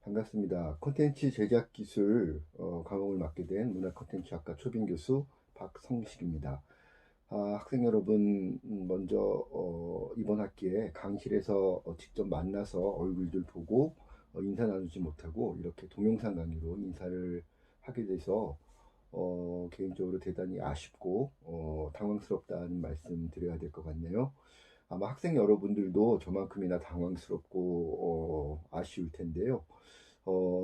반갑습니다. 콘텐츠 제작 기술 과목을 맡게 된 문화 콘텐츠학과 초빙 교수 박성식입니다. 학생 여러분, 먼저 이번 학기에 강실에서 직접 만나서 얼굴들 보고 인사 나누지 못하고 이렇게 동영상 강의로 인사를 하게 돼서 개인적으로 대단히 아쉽고 당황스럽다는 말씀 드려야 될 것 같네요. 아마 학생 여러분들도 저만큼이나 당황스럽고 아쉬울 텐데요.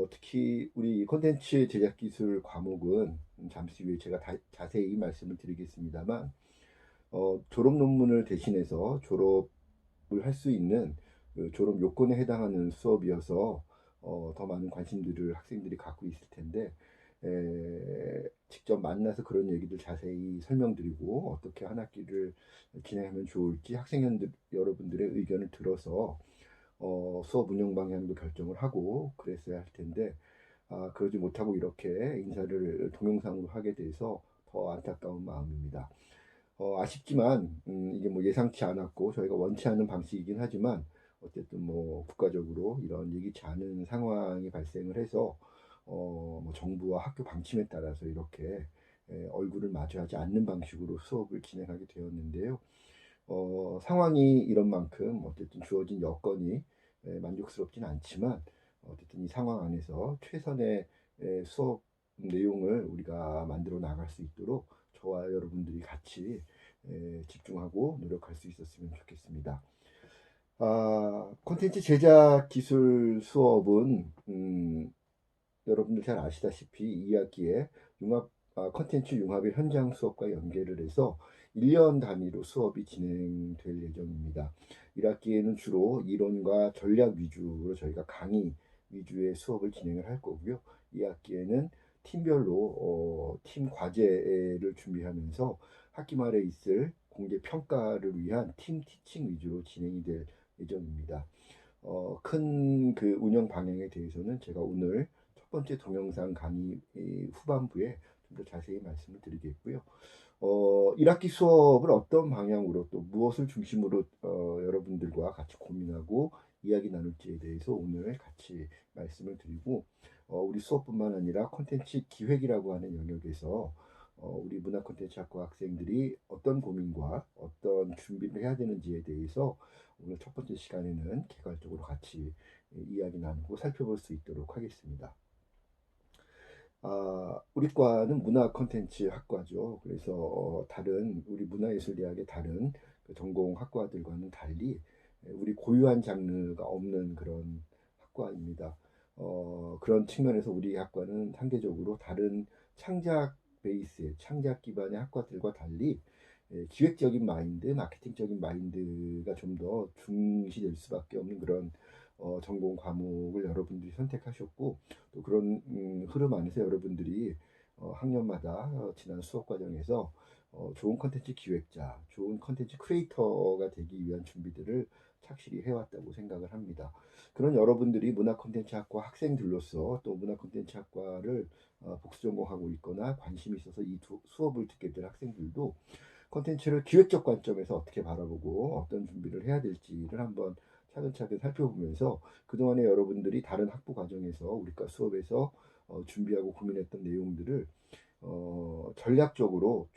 특히 우리 콘텐츠 제작 기술 과목은 잠시 후에 제가 자세히 말씀을 드리겠습니다만, 졸업 논문을 대신해서 졸업을 할 수 있는 그 졸업 요건에 해당하는 수업이어서 더 많은 관심들을 학생들이 갖고 있을 텐데, 직접 만나서 그런 얘기들 자세히 설명드리고 어떻게 한 학기를 진행하면 좋을지 여러분들의 의견을 들어서 수업 운영 방향도 결정을 하고 그랬어야 할 텐데, 그러지 못하고 이렇게 인사를 동영상으로 하게 돼서 더 안타까운 마음입니다. 아쉽지만 이게 뭐 예상치 않았고 저희가 원치 않는 방식이긴 하지만 어쨌든 뭐 국가적으로 이런 예기치 않은 상황이 발생을 해서 뭐 정부와 학교 방침에 따라서 이렇게 얼굴을 마주하지 않는 방식으로 수업을 진행하게 되었는데요. 상황이 이런 만큼 어쨌든 주어진 여건이 만족스럽진 않지만 어쨌든 이 상황 안에서 최선의 수업 내용을 우리가 만들어 나갈 수 있도록 저와 여러분들이 같이 집중하고 노력할 수 있었으면 좋겠습니다. 콘텐츠 제작 기술 수업은 여러분들 잘 아시다시피 2학기에 콘텐츠 융합의 현장 수업과 연계를 해서 1년 단위로 수업이 진행될 예정입니다. 1학기에는 주로 이론과 전략 위주로 저희가 강의 위주의 수업을 진행을 할 거고요. 2학기에는 팀별로 팀 과제를 준비하면서 학기 말에 있을 공개 평가를 위한 팀 티칭 위주로 진행이 될 예정입니다. 큰 그 운영 방향에 대해서는 제가 오늘 첫 번째 동영상 강의 후반부에 좀 더 자세히 말씀을 드리겠고요. 1학기 수업을 어떤 방향으로 또 무엇을 중심으로 여러분들과 같이 고민하고 이야기 나눌지에 대해서 오늘 같이 말씀을 드리고, 우리 수업뿐만 아니라 콘텐츠 기획이라고 하는 영역에서 우리 문화 콘텐츠학과 학생들이 어떤 고민과 어떤 준비를 해야 되는지에 대해서 오늘 첫 번째 시간에는 개괄적으로 같이 이야기 나누고 살펴볼 수 있도록 하겠습니다. 우리 과는 문화 콘텐츠 학과죠. 그래서 다른 우리 문화예술대학의 다른 그 전공 학과들과는 달리 우리 고유한 장르가 없는 그런 학과입니다. 그런 측면에서 우리 학과는 상대적으로 다른 창작 베이스의 창작 기반의 학과들과 달리 기획적인 마인드, 마케팅적인 마인드가 좀 더 중시될 수밖에 없는 그런 전공 과목을 여러분들이 선택하셨고, 또 그런 흐름 안에서 여러분들이 학년마다 지난 수업 과정에서 좋은 컨텐츠 기획자, 좋은 컨텐츠 크리에이터가 되기 위한 준비들을 착실히 해왔다고 생각을 합니다. 그런 여러분들이 문화 콘텐츠학과 학생들로서 또 문화 콘텐츠학과를 복수 전공하고 있거나 관심이 있어서 이 수업을 듣게 될 학생들도 콘텐츠를 기획적 관점에서 어떻게 바라보고 어떤 준비를 해야 될지를 한번 차근차근 살펴보면서 그동안에 여러분들이 다른 학부 과정에서 우리과 수업에서 준비하고 고민했던 내용들을 전략적으로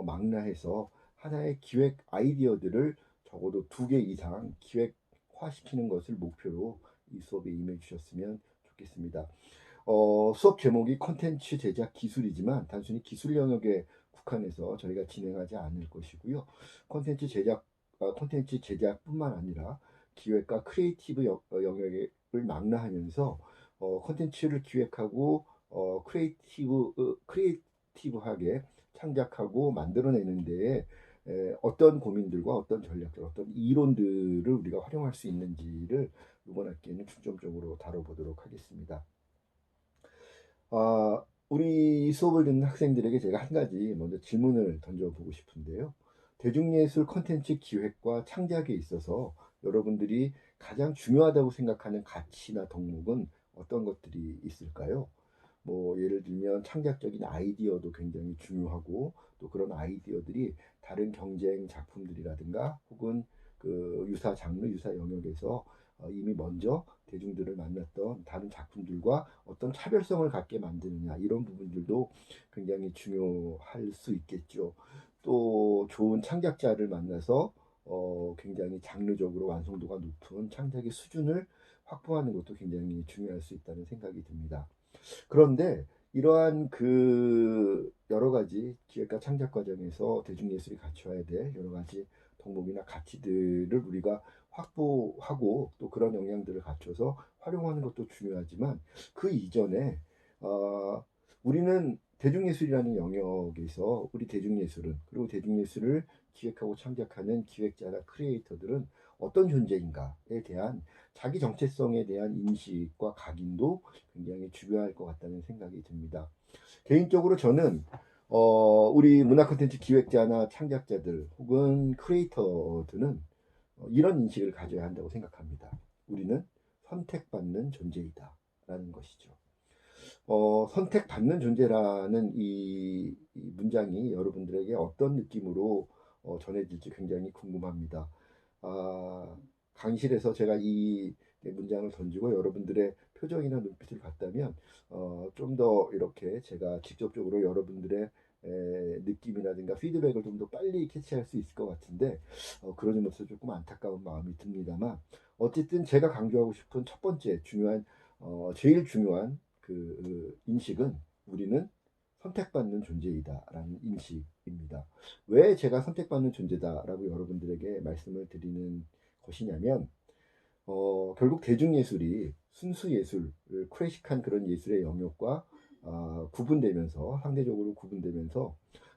망라해서 하나의 기획 아이디어들을 적어도 2개 이상 기획화시키는 것을 목표로 이 수업에 임해 주셨으면 좋겠습니다. 수업 제목이 콘텐츠 제작 기술이지만 단순히 기술 영역에 국한해서 저희가 진행하지 않을 것이고요. 콘텐츠 제작뿐만 아니라 기획과 크리에이티브 영역을 망라하면서 콘텐츠를 기획하고 크리에이티브하게 창작하고 만들어내는 데에 어떤 고민들과 어떤 전략들, 어떤 이론들을 우리가 활용할 수 있는지를 이번 학기에는 중점적으로 다뤄보도록 하겠습니다. 우리 수업을 듣는 학생들에게 제가 한 가지 먼저 질문을 던져보고 싶은데요. 대중예술 콘텐츠 기획과 창작에 있어서 여러분들이 가장 중요하다고 생각하는 가치나 덕목은 어떤 것들이 있을까요? 뭐 예를 들면 창작적인 아이디어도 굉장히 중요하고, 또 그런 아이디어들이 다른 경쟁 작품들이라든가 혹은 그 유사 장르, 유사 영역에서 이미 먼저 대중들을 만났던 다른 작품들과 어떤 차별성을 갖게 만드느냐, 이런 부분들도 굉장히 중요할 수 있겠죠. 또 좋은 창작자를 만나서 굉장히 장르적으로 완성도가 높은 창작의 수준을 확보하는 것도 굉장히 중요할 수 있다는 생각이 듭니다. 그런데 이러한 그 여러 가지 기획과 창작 과정에서 대중예술이 갖춰야 될 여러 가지 덕목이나 가치들을 우리가 확보하고 또 그런 역량들을 갖춰서 활용하는 것도 중요하지만, 그 이전에 우리는 대중예술이라는 영역에서 우리 대중예술은, 그리고 대중예술을 기획하고 창작하는 기획자나 크리에이터들은 어떤 존재인가에 대한 자기 정체성에 대한 인식과 각인도 굉장히 중요할 것 같다는 생각이 듭니다. 개인적으로 저는 우리 문화 콘텐츠 기획자나 창작자들 혹은 크리에이터들은 이런 인식을 가져야 한다고 생각합니다. 우리는 선택받는 존재이다 라는 것이죠. 선택받는 존재라는 이 문장이 여러분들에게 어떤 느낌으로 전해질지 굉장히 궁금합니다. 강실에서 제가 이 문장을 던지고 여러분들의 표정이나 눈빛을 봤다면 좀 더 이렇게 제가 직접적으로 여러분들의 느낌이라든가 피드백을 좀 더 빨리 캐치할 수 있을 것 같은데 그러지 못해서 조금 안타까운 마음이 듭니다만, 어쨌든 제가 강조하고 싶은 첫 번째 중요한 제일 중요한 그 인식은 우리는 선택받는 존재이다라는 인식입니다. 왜 제가 선택받는 존재다라고 여러분들에게 말씀을 드리는 것이냐면, 결국 대중예술이 순수 예술, 클래식한 그런 예술의 영역과 구분되면서, 상대적으로 구분되면서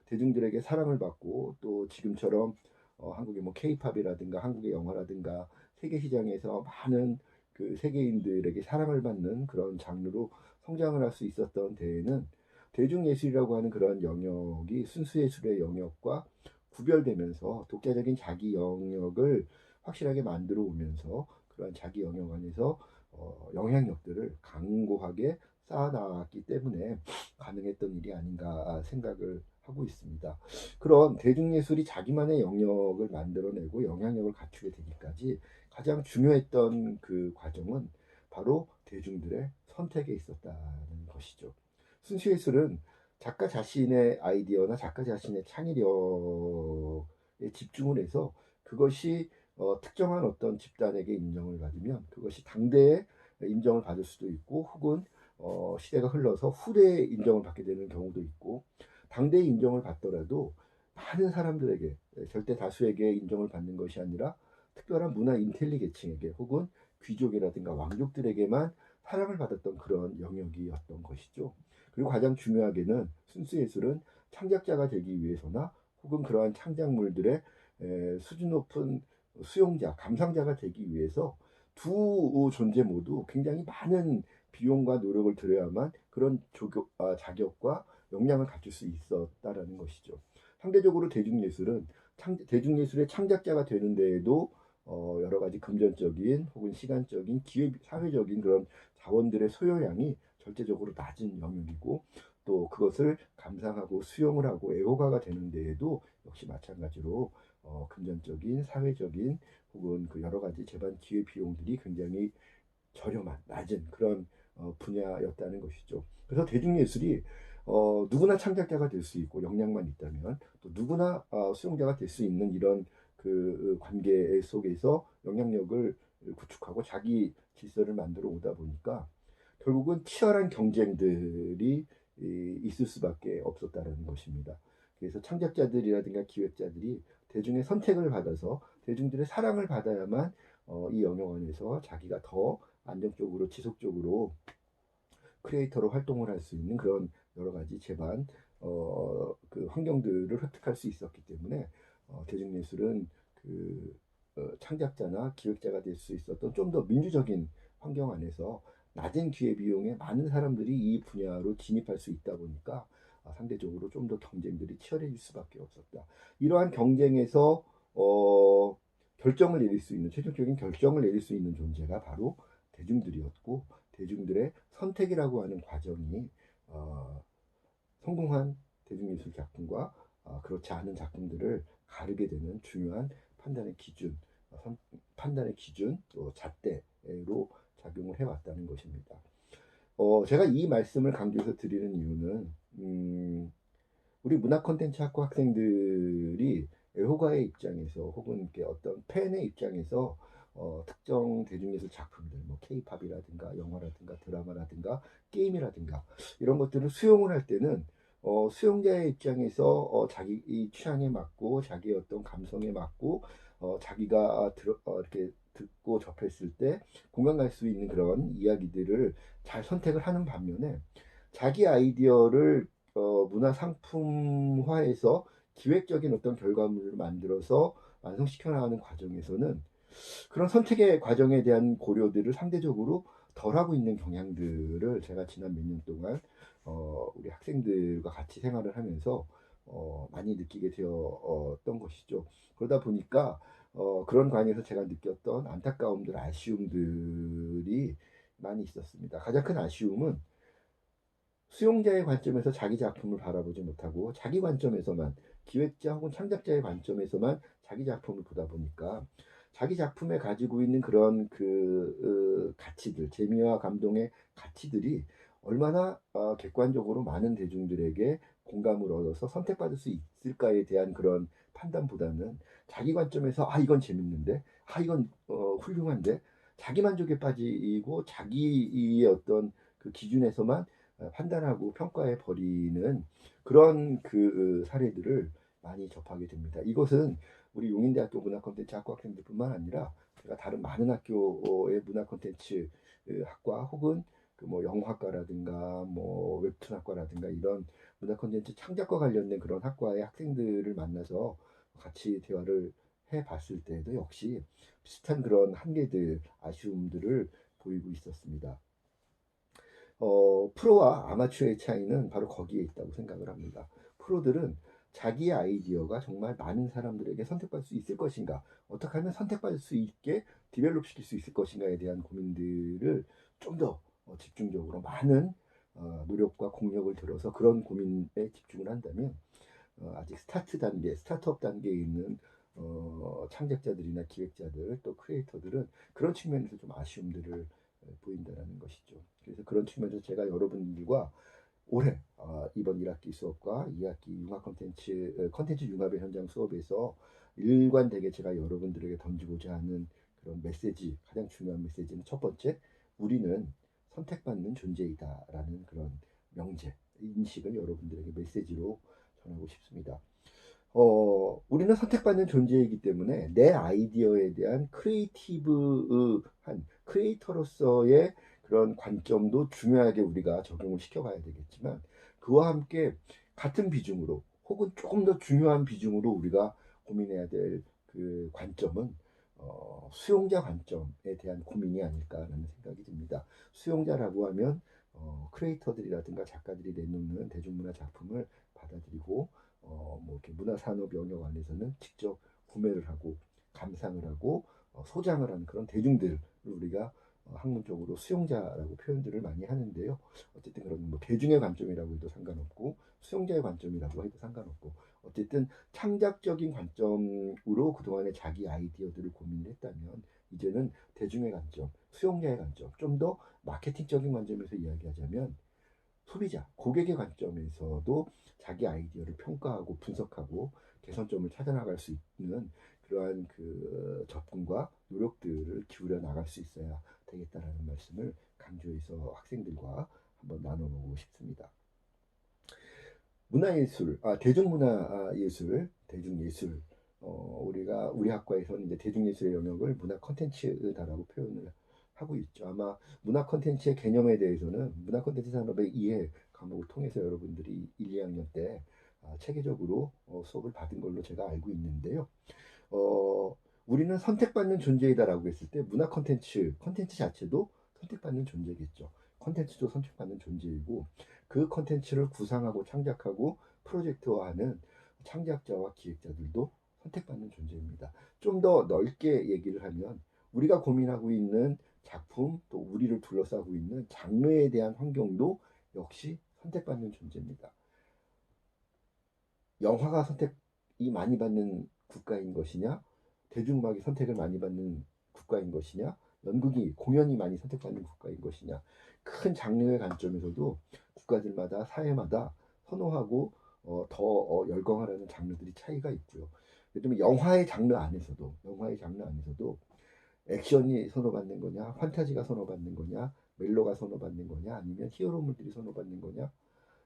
대중들에게 사랑을 받고, 또 지금처럼 한국의 뭐 케이팝이라든가 한국의 영화라든가 세계 시장에서 많은 그 세계인들에게 사랑을 받는 그런 장르로 성장을 할 수 있었던 데에는, 대중예술이라고 하는 그런 영역이 순수예술의 영역과 구별되면서 독자적인 자기 영역을 확실하게 만들어 오면서 그러한 자기 영역 안에서 영향력들을 강고하게 쌓아나갔기 때문에 가능했던 일이 아닌가 생각을 하고 있습니다. 그런 대중예술이 자기만의 영역을 만들어내고 영향력을 갖추게 되기까지 가장 중요했던 그 과정은 바로 대중들의 선택에 있었다는 것이죠. 순수예술은 작가 자신의 아이디어나 작가 자신의 창의력에 집중을 해서 그것이 특정한 어떤 집단에게 인정을 받으면 그것이 당대에 인정을 받을 수도 있고, 혹은 시대가 흘러서 후대에 인정을 받게 되는 경우도 있고, 당대에 인정을 받더라도 많은 사람들에게, 절대 다수에게 인정을 받는 것이 아니라 특별한 문화 인텔리계층에게 혹은 귀족이라든가 왕족들에게만 사랑을 받았던 그런 영역이었던 것이죠. 그리고 가장 중요하게는 순수예술은 창작자가 되기 위해서나 혹은 그러한 창작물들의 수준 높은 수용자, 감상자가 되기 위해서 두 존재 모두 굉장히 많은 비용과 노력을 들여야만 그런 자격과 역량을 갖출 수 있었다라는 것이죠. 상대적으로 대중예술의 창작자가 되는 데에도 여러 가지 금전적인 혹은 시간적인 기회 사회적인 그런 자원들의 소요량이 절대적으로 낮은 영역이고, 또 그것을 감상하고 수용을 하고 애호가가 되는 데에도 역시 마찬가지로 금전적인 사회적인 혹은 그 여러 가지 재반 기회 비용들이 굉장히 저렴한 낮은 그런 분야였다는 것이죠. 그래서 대중예술이 누구나 창작자가 될 수 있고 역량만 있다면 또 누구나 수용자가 될 수 있는 이런 그 관계 속에서 영향력을 구축하고 자기 질서를 만들어 오다 보니까 결국은 치열한 경쟁들이 있을 수밖에 없었다는 것입니다. 그래서 창작자들이라든가 기획자들이 대중의 선택을 받아서 대중들의 사랑을 받아야만 이 영역 안에서 자기가 더 안정적으로 지속적으로 크리에이터로 활동을 할 수 있는 그런 여러 가지 제반 그 환경들을 획득할 수 있었기 때문에 대중예술은 그 창작자나 기획자가 될 수 있었던 좀 더 민주적인 환경 안에서 낮은 기회 비용에 많은 사람들이 이 분야로 진입할 수 있다 보니까 상대적으로 좀 더 경쟁들이 치열해질 수밖에 없었다. 이러한 경쟁에서 결정을 내릴 수 있는 최종적인 결정을 내릴 수 있는 존재가 바로 대중들이었고, 대중들의 선택이라고 하는 과정이 성공한 대중예술 작품과 그렇지 않은 작품들을 가르게 되는 중요한 판단의 기준, 판단의 기준 또 잣대로 작용을 해왔다는 것입니다. 제가 이 말씀을 강조해서 드리는 이유는 우리 문화 콘텐츠 학과 학생들이 애호가의 입장에서 혹은 이렇게 어떤 팬의 입장에서 특정 대중예술 작품들, 뭐 K-팝이라든가 영화라든가 드라마라든가 게임이라든가 이런 것들을 수용을 할 때는 수용자의 입장에서 자기 이 취향에 맞고 자기의 어떤 감성에 맞고 자기가 이렇게 듣고 접했을 때 공감 갈 수 있는 그런 이야기들을 잘 선택을 하는 반면에 자기 아이디어를 문화 상품화해서 기획적인 어떤 결과물을 만들어서 완성시켜 나가는 과정에서는 그런 선택의 과정에 대한 고려들을 상대적으로 덜하고 있는 경향들을 제가 지난 몇 년 동안 우리 학생들과 같이 생활을 하면서 많이 느끼게 되었던 것이죠. 그러다 보니까 그런 관계에서 제가 느꼈던 안타까움들, 아쉬움들이 많이 있었습니다. 가장 큰 아쉬움은 수용자의 관점에서 자기 작품을 바라보지 못하고 자기 관점에서만 기획자 혹은 창작자의 관점에서만 자기 작품을 보다 보니까 자기 작품에 가지고 있는 그런 가치들, 재미와 감동의 가치들이 얼마나 객관적으로 많은 대중들에게 공감을 얻어서 선택받을 수 있을까에 대한 그런 판단보다는 자기 관점에서 이건 재밌는데, 이건 훌륭한데, 자기 만족에 빠지고 자기의 어떤 그 기준에서만 판단하고 평가해 버리는 그런 사례들을 많이 접하게 됩니다. 이것은 우리 용인대학교 문화콘텐츠 학과 학생들뿐만 아니라 제가 다른 많은 학교의 문화콘텐츠 학과 혹은 그뭐 영화과라든가 뭐 웹툰학과라든가 이런 문화콘텐츠 창작과 관련된 그런 학과의 학생들을 만나서 같이 대화를 해봤을 때도 역시 비슷한 그런 한계들, 아쉬움들을 보이고 있었습니다. 프로와 아마추어의 차이는 바로 거기에 있다고 생각을 합니다. 프로들은 자기의 아이디어가 정말 많은 사람들에게 선택받을 수 있을 것인가, 어떻게 하면 선택받을 수 있게 디벨롭 시킬 수 있을 것인가에 대한 고민들을 좀 더 집중적으로 많은 노력과 공력을 들어서 그런 고민에 집중을 한다면 아직 스타트 단계, 스타트업 단계에 있는 창작자들이나 기획자들 또 크리에이터들은 그런 측면에서 좀 아쉬움들을 보인다는 것이죠. 그래서 그런 측면에서 제가 여러분들과 올해 이번 1학기 수업과 2학기 융합 컨텐츠 융합의 현장 수업에서 일관되게 제가 여러분들에게 던지고자 하는 그런 메시지, 가장 중요한 메시지는 첫 번째, 우리는 선택받는 존재이다라는 그런 명제, 인식을 여러분들에게 메시지로 전하고 싶습니다. 우리는 선택받는 존재이기 때문에 내 아이디어에 대한 크리에이티브한 크리에이터로서의 그런 관점도 중요하게 우리가 적용을 시켜가야 되겠지만 그와 함께 같은 비중으로 혹은 조금 더 중요한 비중으로 우리가 고민해야 될 그 관점은 수용자 관점에 대한 고민이 아닐까라는 생각이 듭니다. 수용자라고 하면 크리에이터들이라든가 작가들이 내놓는 대중문화 작품을 받아들이고 뭐 이렇게 문화산업 영역 안에서는 직접 구매를 하고 감상을 하고 소장을 하는 그런 대중들을 우리가 학문적으로 수용자라고 표현들을 많이 하는데요. 어쨌든 그런 뭐 대중의 관점이라고 해도 상관없고 수용자의 관점이라고 해도 상관없고 어쨌든 창작적인 관점으로 그동안의 자기 아이디어들을 고민을 했다면 이제는 대중의 관점, 수용자의 관점, 좀 더 마케팅적인 관점에서 이야기하자면 소비자, 고객의 관점에서도 자기 아이디어를 평가하고 분석하고 개선점을 찾아나갈 수 있는 그러한 접근과 노력들을 기울여 나갈 수 있어야 되겠다라는 말씀을 강조해서 학생들과 한번 나눠보고 싶습니다. 문화예술, 대중문화예술, 대중예술. 우리가 우리 학과에서는 이제 대중예술의 영역을 문화 콘텐츠다라고 표현을 하고 있죠. 아마 문화 콘텐츠의 개념에 대해서는 문화 콘텐츠 산업의 이해 과목을 통해서 여러분들이 1, 2학년 때 체계적으로 수업을 받은 걸로 제가 알고 있는데요. 우리는 선택받는 존재이다라고 했을 때 문화 콘텐츠 자체도 선택받는 존재겠죠. 콘텐츠도 선택받는 존재이고 그 콘텐츠를 구상하고 창작하고 프로젝트화하는 창작자와 기획자들도 선택받는 존재입니다. 좀 더 넓게 얘기를 하면 우리가 고민하고 있는 작품 또 우리를 둘러싸고 있는 장르에 대한 환경도 역시 선택받는 존재입니다. 영화가 선택이 많이 받는 국가인 것이냐 대중음악이 선택을 많이 받는 국가인 것이냐, 연극이 공연이 많이 선택받는 국가인 것이냐, 큰 장르의 관점에서도 국가들마다 사회마다 선호하고 더 열광하라는 장르들이 차이가 있고요. 예를 들면 영화의 장르 안에서도 액션이 선호받는 거냐, 판타지가 선호받는 거냐, 멜로가 선호받는 거냐, 아니면 히어로물들이 선호받는 거냐,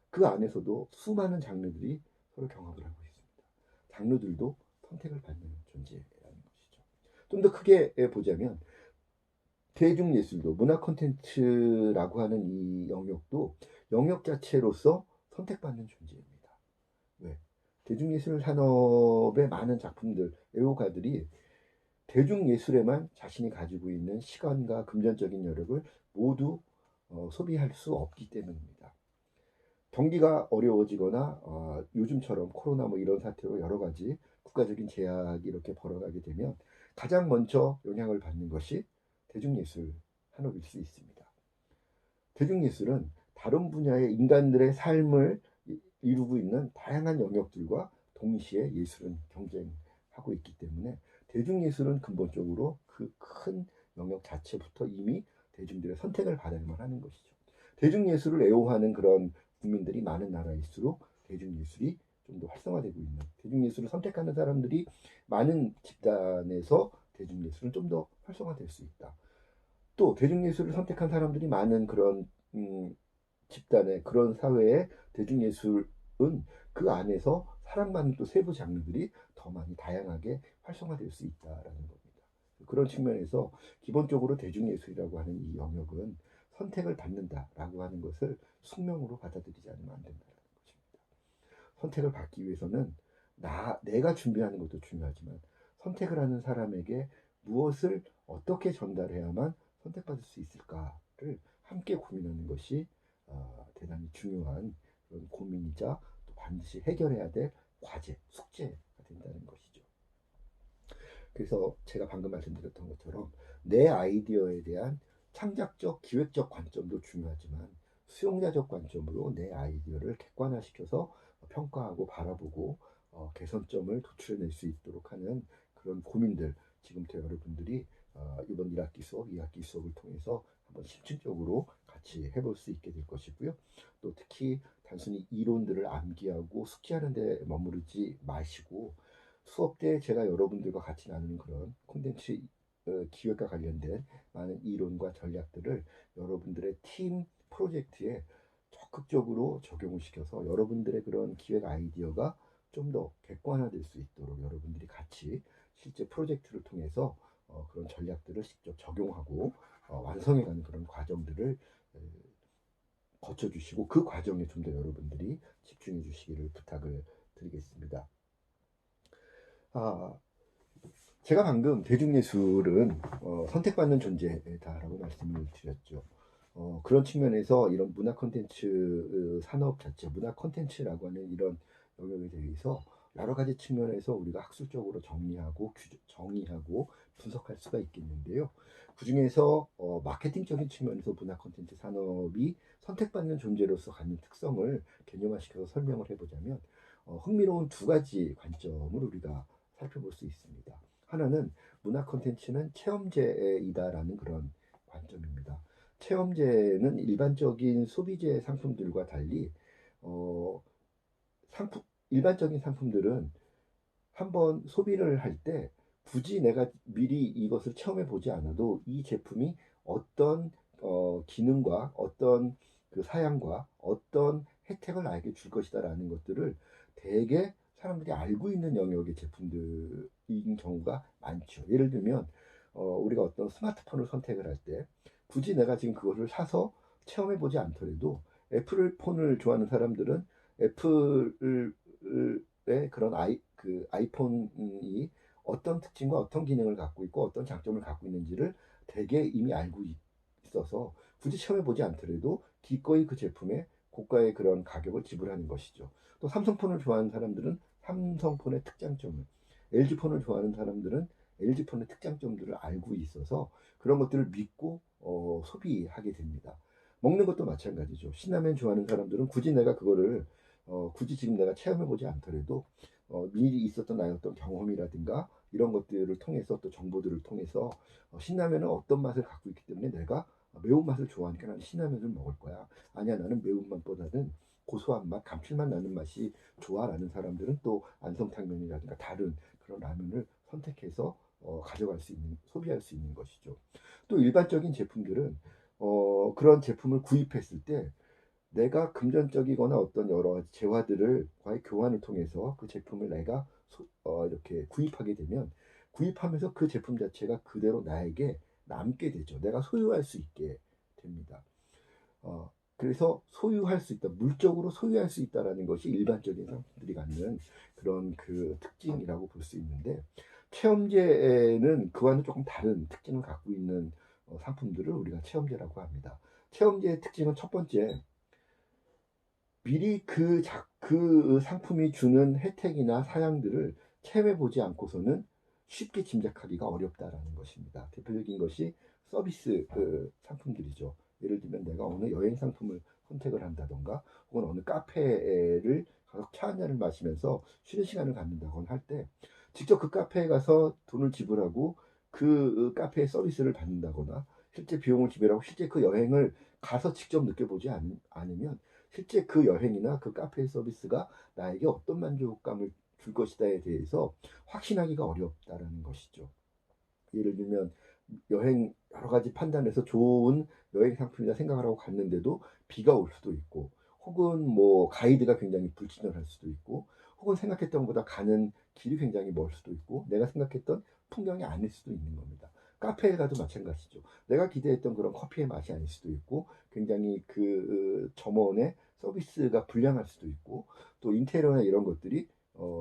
그 안에서도 수많은 장르들이 서로 경합을 하고 있습니다. 장르들도 선택을 받는 존재라는 것이죠. 좀 더 크게 보자면 대중예술도 문화 콘텐츠라고 하는 이 영역도 영역 자체로서 선택받는 존재입니다. 왜? 대중예술 산업의 많은 작품들, 애호가들이 대중예술에만 자신이 가지고 있는 시간과 금전적인 여력을 모두 소비할 수 없기 때문입니다. 경기가 어려워지거나 요즘처럼 코로나 뭐 이런 사태로 여러 가지 국가적인 제약이 이렇게 벌어가게 되면 가장 먼저 영향을 받는 것이 대중예술 산업일 수 있습니다. 대중예술은 다른 분야의 인간들의 삶을 이루고 있는 다양한 영역들과 동시에 예술은 경쟁하고 있기 때문에 대중예술은 근본적으로 그 큰 영역 자체부터 이미 대중들의 선택을 받아야만 하는 것이죠. 대중예술을 애호하는 그런 국민들이 많은 나라일수록 대중예술이 좀 더 활성화되고 있는, 대중예술을 선택하는 사람들이 많은 집단에서 대중예술은 좀 더 활성화될 수 있다. 또 대중예술을 선택한 사람들이 많은 그런 집단의 그런 사회의 대중예술은 그 안에서 사랑받는 또 세부 장르들이 더 많이 다양하게 활성화될 수 있다라는 겁니다. 그런 측면에서 기본적으로 대중예술이라고 하는 이 영역은 선택을 받는다라고 하는 것을 숙명으로 받아들이지 않으면 안 된다는 것입니다. 선택을 받기 위해서는 내가 준비하는 것도 중요하지만 선택을 하는 사람에게 무엇을 어떻게 전달해야만 선택받을 수 있을까를 함께 고민하는 것이 대단히 중요한 그런 고민이자 또 반드시 해결해야 될 과제, 숙제가 된다는 것이죠. 그래서 제가 방금 말씀드렸던 것처럼 내 아이디어에 대한 창작적, 기획적 관점도 중요하지만 수용자적 관점으로 내 아이디어를 객관화시켜서 평가하고 바라보고 개선점을 도출해낼 수 있도록 하는 그런 고민들 지금부터 여러분들이 이번 1학기 수업, 2학기 수업을 통해서 한번 심층적으로 같이 해볼 수 있게 될 것이고요. 또 특히 단순히 이론들을 암기하고 숙지하는 데 머무르지 마시고 수업 때 제가 여러분들과 같이 나누는 그런 콘텐츠 기획과 관련된 많은 이론과 전략들을 여러분들의 팀 프로젝트에 적극적으로 적용을 시켜서 여러분들의 그런 기획 아이디어가 좀 더 객관화될 수 있도록 여러분들이 같이 실제 프로젝트를 통해서 그런 전략들을 직접 적용하고 완성해가는 그런 과정들을 거쳐주시고 그 과정에 좀 더 여러분들이 집중해 주시기를 부탁을 드리겠습니다. 제가 방금 대중예술은 선택받는 존재다라고 말씀을 드렸죠. 그런 측면에서 이런 문화 콘텐츠 산업 자체, 문화 콘텐츠라고 하는 이런 영역에 대해서 여러 가지 측면에서 우리가 학술적으로 정리하고 분석할 수가 있겠는데요. 그 중에서 마케팅적인 측면에서 문화 콘텐츠 산업이 선택받는 존재로서 갖는 특성을 개념화시켜서 설명을 해보자면 흥미로운 두 가지 관점을 우리가 살펴볼 수 있습니다. 하나는 문화 콘텐츠는 체험재이다라는 그런 관점입니다. 체험재는 일반적인 소비재 상품들과 달리 일반적인 상품들은 한번 소비를 할 때 굳이 내가 미리 이것을 체험해 보지 않아도 이 제품이 어떤 기능과 어떤 그 사양과 어떤 혜택을 나에게 줄 것이다라는 것들을 대개 사람들이 알고 있는 영역의 제품들인 경우가 많죠. 예를 들면 우리가 어떤 스마트폰을 선택을 할 때 굳이 내가 지금 그것을 사서 체험해 보지 않더라도 애플 폰을 좋아하는 사람들은 애플의 그런 아이폰이 어떤 특징과 어떤 기능을 갖고 있고 어떤 장점을 갖고 있는지를 대개 이미 알고 있어서 굳이 체험해 보지 않더라도 기꺼이 그 제품에 고가의 그런 가격을 지불하는 것이죠. 또 삼성폰을 좋아하는 사람들은 삼성폰의 특장점을, LG폰을 좋아하는 사람들은 LG폰의 특장점들을 알고 있어서 그런 것들을 믿고 소비하게 됩니다. 먹는 것도 마찬가지죠. 신라면 좋아하는 사람들은 굳이 내가 그거를 굳이 지금 내가 체험해보지 않더라도 미리 있었던 나의 어떤 경험이라든가 이런 것들을 통해서 또 정보들을 통해서 신라면은 어떤 맛을 갖고 있기 때문에 내가 매운맛을 좋아하니까 나는 신라면을 먹을 거야. 아니야, 나는 매운맛보다는 고소한 맛, 감칠맛 나는 맛이 좋아라는 사람들은 또 안성탕면이라든가 다른 그런 라면을 선택해서 가져갈 수 있는, 소비할 수 있는 것이죠. 또 일반적인 제품들은 그런 제품을 구입했을 때 내가 금전적이거나 어떤 여러 가지 재화들을 과의 교환을 통해서 그 제품을 내가 이렇게 구입하게 되면 구입하면서 그 제품 자체가 그대로 나에게 남게 되죠. 내가 소유할 수 있게 됩니다. 그래서 소유할 수 있다, 물적으로 소유할 수 있다라는 것이 일반적인 상품들이 갖는 그런 그 특징이라고 볼 수 있는데, 체험제는 그와는 조금 다른 특징을 갖고 있는 상품들을 우리가 체험제라고 합니다. 체험제의 특징은 첫 번째, 미리 그 상품이 주는 혜택이나 사양들을 체험해 보지 않고서는 쉽게 짐작하기가 어렵다라는 것입니다. 대표적인 것이 서비스 상품들이죠. 예를 들면 내가 어느 여행 상품을 선택을 한다던가, 혹은 어느 카페를 가서 차 한 잔을 마시면서 쉬는 시간을 갖는다거나 할 때 직접 그 카페에 가서 돈을 지불하고 그 카페의 서비스를 받는다거나 실제 비용을 지불하고 실제 그 여행을 가서 직접 느껴보지 않으면 실제 그 여행이나 그 카페 서비스가 나에게 어떤 만족감을 줄 것이다에 대해서 확신하기가 어렵다라는 것이죠. 예를 들면 여행 여러 가지 판단해서 좋은 여행 상품이다 생각을 하고 갔는데도 비가 올 수도 있고, 혹은 뭐 가이드가 굉장히 불친절할 수도 있고, 혹은 생각했던 것보다 가는 길이 굉장히 멀 수도 있고, 내가 생각했던 풍경이 아닐 수도 있는 겁니다. 카페에 가도 마찬가지죠. 내가 기대했던 그런 커피의 맛이 아닐 수도 있고, 굉장히 그 점원의 서비스가 불량할 수도 있고, 또 인테리어나 이런 것들이